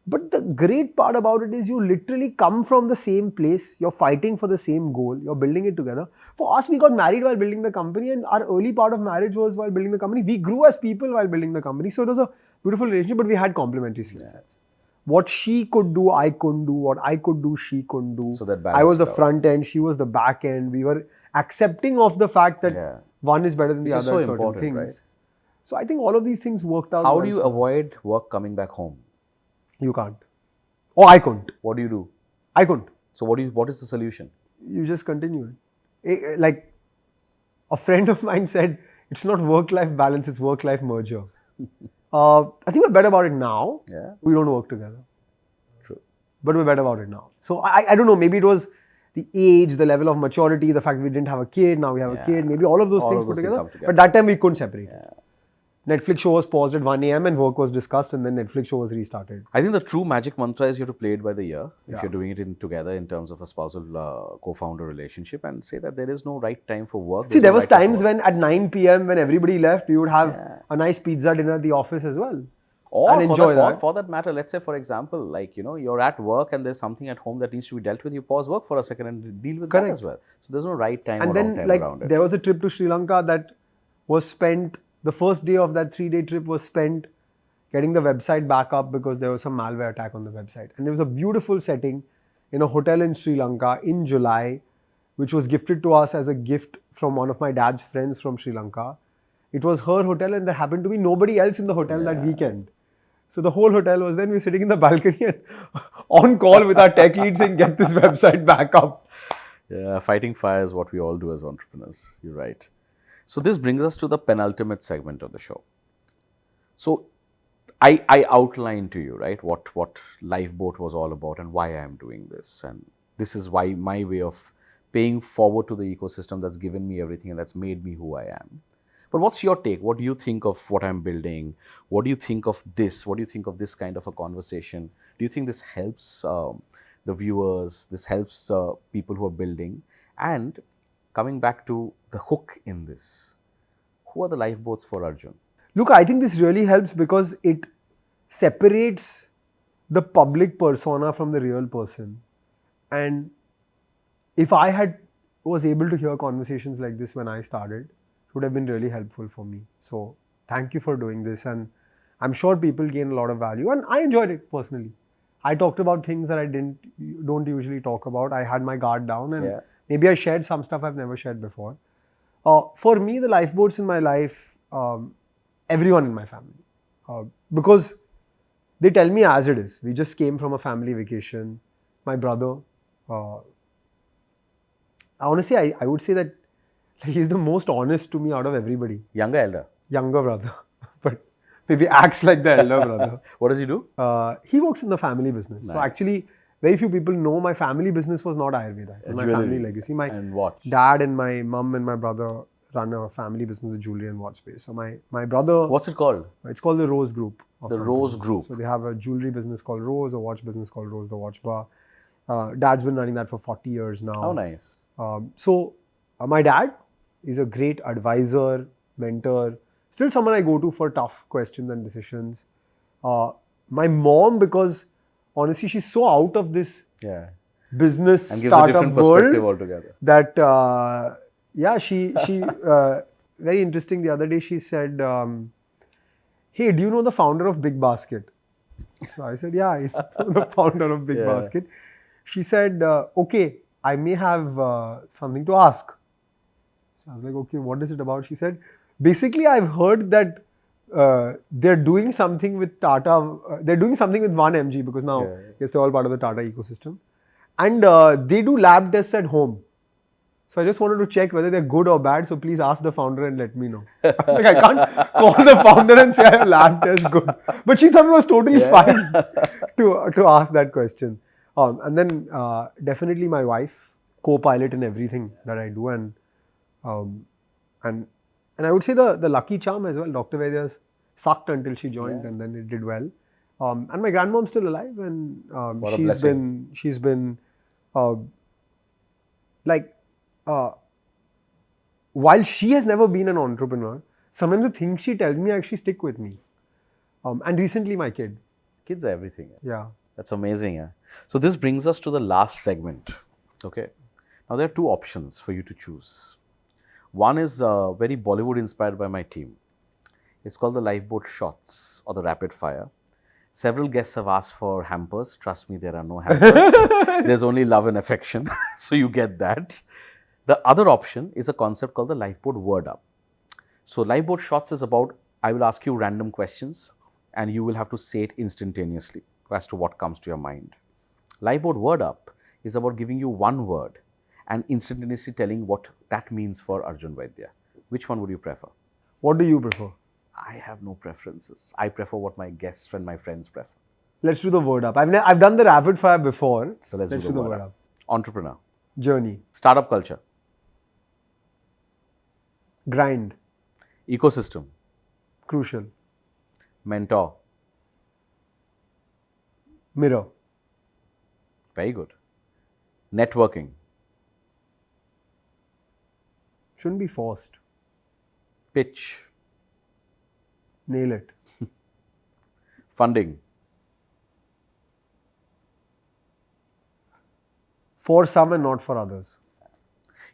But the great part about it is you literally come from the same place, you're fighting for the same goal, you're building it together. For us, we got married while building the company, and our early part of marriage was while building the company. We grew as people while building the company. So it was a beautiful relationship, but we had complementary skill sets. What she could do, I couldn't do. What I could do, she couldn't do. So that I was the front end, she was the back end. We were accepting of the fact that one is better than the other. So certain important, things. right? So I think all of these things worked out. How do you avoid work coming back home? You can't. Or I couldn't. What do you do? I couldn't. So what is the solution? You just continue it. Like a friend of mine said, it's not work-life balance, it's work-life merger. I think we're better about it now. We don't work together. True. But we're better about it now. So I don't know, maybe it was the age, the level of maturity, the fact we didn't have a kid, now we have a kid, maybe all of those things put together. But that time we couldn't separate. Netflix show was paused at 1 a.m. and work was discussed, and then Netflix show was restarted. I think the true magic mantra is you have to play it by the ear if you're doing it together in terms of a spousal co-founder relationship, and say that there is no right time for work. See, there was times when at 9 p.m. when everybody left, we would have a nice pizza dinner at the office as well. Or and enjoy that. For that matter, let's say, for example, like, you're at work and there's something at home that needs to be dealt with, you pause work for a second and deal with that as well. So there's no right time or wrong time around it. There was a trip to Sri Lanka that was spent, the first day of that 3-day trip was spent getting the website back up because there was some malware attack on the website. And there was a beautiful setting in a hotel in Sri Lanka in July, which was gifted to us as a gift from one of my dad's friends from Sri Lanka. It was her hotel and there happened to be nobody else in the hotel that weekend. So the whole hotel was then, we were sitting in the balcony and on call with our tech lead saying, get this website back up. Yeah, fighting fire is what we all do as entrepreneurs. You're right. So this brings us to the penultimate segment of the show. So I outlined to you, right, what Lifeboat was all about and why I am doing this. And this is why my way of paying forward to the ecosystem that's given me everything and that's made me who I am. But what's your take? What do you think of what I'm building? What do you think of this? What do you think of this kind of a conversation? Do you think this helps the viewers? This helps people who are building? And coming back to the hook in this, who are the lifeboats for Arjun? Look, I think this really helps because it separates the public persona from the real person. And if I was able to hear conversations like this when I started, it would have been really helpful for me. So thank you for doing this, and I'm sure people gain a lot of value, and I enjoyed it personally. I talked about things that I don't usually talk about. I had my guard down, and maybe I shared some stuff I've never shared before. For me, the lifeboats in my life, everyone in my family, because they tell me as it is. We just came from a family vacation. My brother, honestly, I would say that he's the most honest to me out of everybody. Younger, elder? Younger brother, but maybe acts like the elder brother. What does he do? He works in the family business. Nice. So actually, very few people know my family business was not Ayurveda. It was my family legacy. My dad and my mum and my brother run a family business of jewelry and watch space. So my brother... What's it called? It's called the Rose Group. The Rose Group. So they have a jewelry business called Rose, a watch business called Rose, the Watch Bar. Dad's been running that for 40 years now. Oh, nice. So my dad is a great advisor, mentor, still someone I go to for tough questions and decisions. My mom, because honestly, she's so out of this business and gives a different perspective altogether. That she very interesting. The other day she said, "Hey, do you know the founder of Big Basket?" So I said, "Yeah, I know the founder of Big Basket." She said, "Okay, I may have something to ask." So I was like, "Okay, what is it about?" She said, "Basically, I've heard that they're doing something with Tata. They're doing something with 1mg because now they're all part of the Tata ecosystem, and they do lab tests at home. So I just wanted to check whether they're good or bad. So please ask the founder and let me know." I'm like, I can't call the founder and say I have lab test good, but she thought it was totally fine to ask that question. And then definitely my wife, co-pilot in everything that I do, and I would say the lucky charm as well. Dr. Vaidya's sucked until she joined, and then it did well. And my grandmom's still alive, and she's been while she has never been an entrepreneur, sometimes the things she tells me actually stick with me. And recently my kid. Kids are everything. Yeah. That's amazing. So this brings us to the last segment. Okay. Now there are two options for you to choose. One is very Bollywood inspired by my team. It's called the Lifeboat Shots or the Rapid Fire. Several guests have asked for hampers. Trust me, there are no hampers. There's only love and affection. So you get that. The other option is a concept called the Lifeboat Word Up. So Lifeboat Shots is about, I will ask you random questions and you will have to say it instantaneously as to what comes to your mind. Lifeboat Word Up is about giving you one word and instantaneously telling what that means for Arjun Vaidya. Which one would you prefer? What do you prefer? I have no preferences. I prefer what my guests and my friends prefer. Let's do the Word Up. I've done the rapid fire before. So let's do the Word Up. Entrepreneur. Journey. Startup culture. Grind. Ecosystem. Crucial. Mentor. Mirror. Very good. Networking. Shouldn't be forced. Pitch. Nail it. Funding. For some and not for others.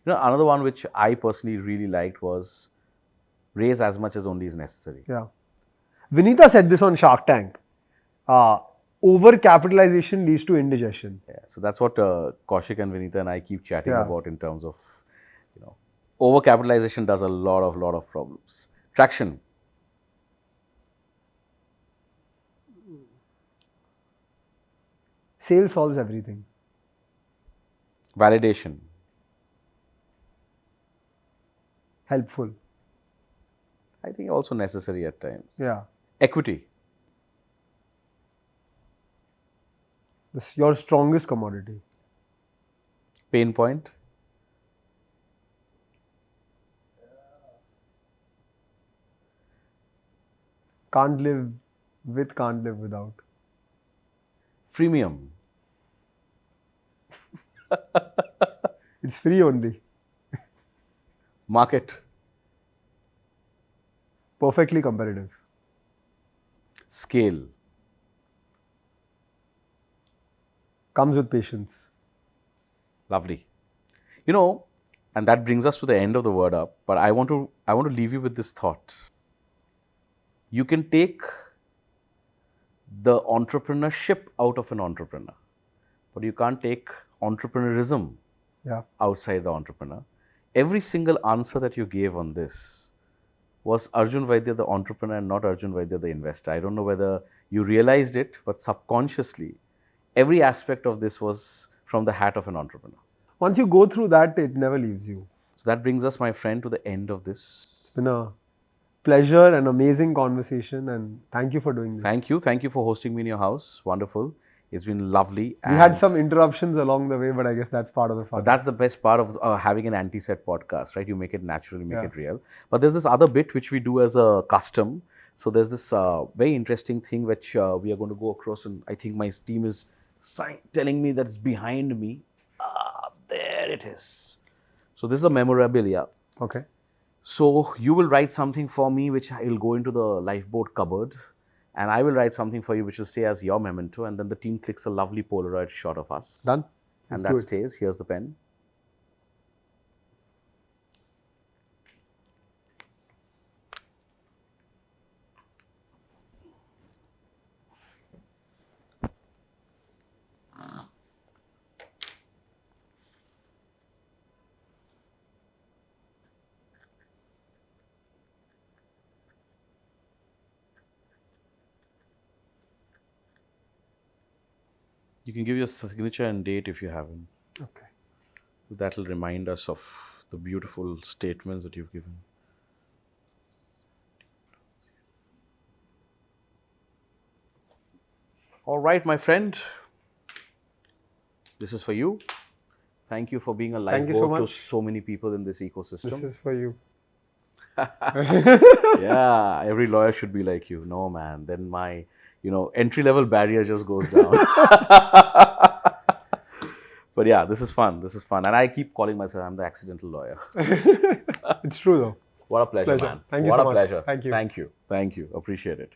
You know, another one which I personally really liked was raise as much as only is necessary. Yeah. Vinita said this on Shark Tank. Over-capitalization leads to indigestion. Yeah, so that's what Kaushik and Vinita and I keep chatting about in terms of, over-capitalization does a lot of problems. Traction. Sales solves everything. Validation. Helpful. I think also necessary at times. Yeah. Equity. Your strongest commodity. Pain point? Can't live with, can't live without. Freemium? It's free only. Market? Perfectly competitive. Scale? Comes with patience. Lovely. You know, and that brings us to the end of the word up, but I want to leave you with this thought. You can take the entrepreneurship out of an entrepreneur, but you can't take entrepreneurism Yeah. outside the entrepreneur. Every single answer that you gave on this was Arjun Vaidya the entrepreneur and not Arjun Vaidya the investor. I don't know whether you realized it, but subconsciously, every aspect of this was from the hat of an entrepreneur. Once you go through that, it never leaves you. So that brings us, my friend, to the end of this. It's been a pleasure and amazing conversation, and thank you for doing this. Thank you. Thank you for hosting me in your house. Wonderful. It's been lovely. We had some interruptions along the way, but I guess that's part of the fun. But that's the best part of having an anti-set podcast, right? You make it natural, you make it real. But there's this other bit which we do as a custom. So there's this very interesting thing which we are going to go across, and I think my team is telling me that it's behind me. There it is. So this is a memorabilia. Okay. So you will write something for me which I will go into the lifeboat cupboard, and I will write something for you which will stay as your memento, and then the team clicks a lovely Polaroid shot of us. Done. And Let's that do it. stays. Here's the pen. You can give your signature and date if you haven't. Okay. That will remind us of the beautiful statements that you've given. All right, my friend. This is for you. Thank you for being a Thank you so lifeboat to much. so many people in this ecosystem. This is for you. Yeah, every lawyer should be like you. No, man. Then my, entry-level barrier just goes down. But yeah, this is fun. This is fun. And I keep calling myself, I'm the accidental lawyer. It's true though. What a pleasure, Pleasure. man. Thank you What so a much. pleasure. Thank you. Thank you. Thank you. Appreciate it.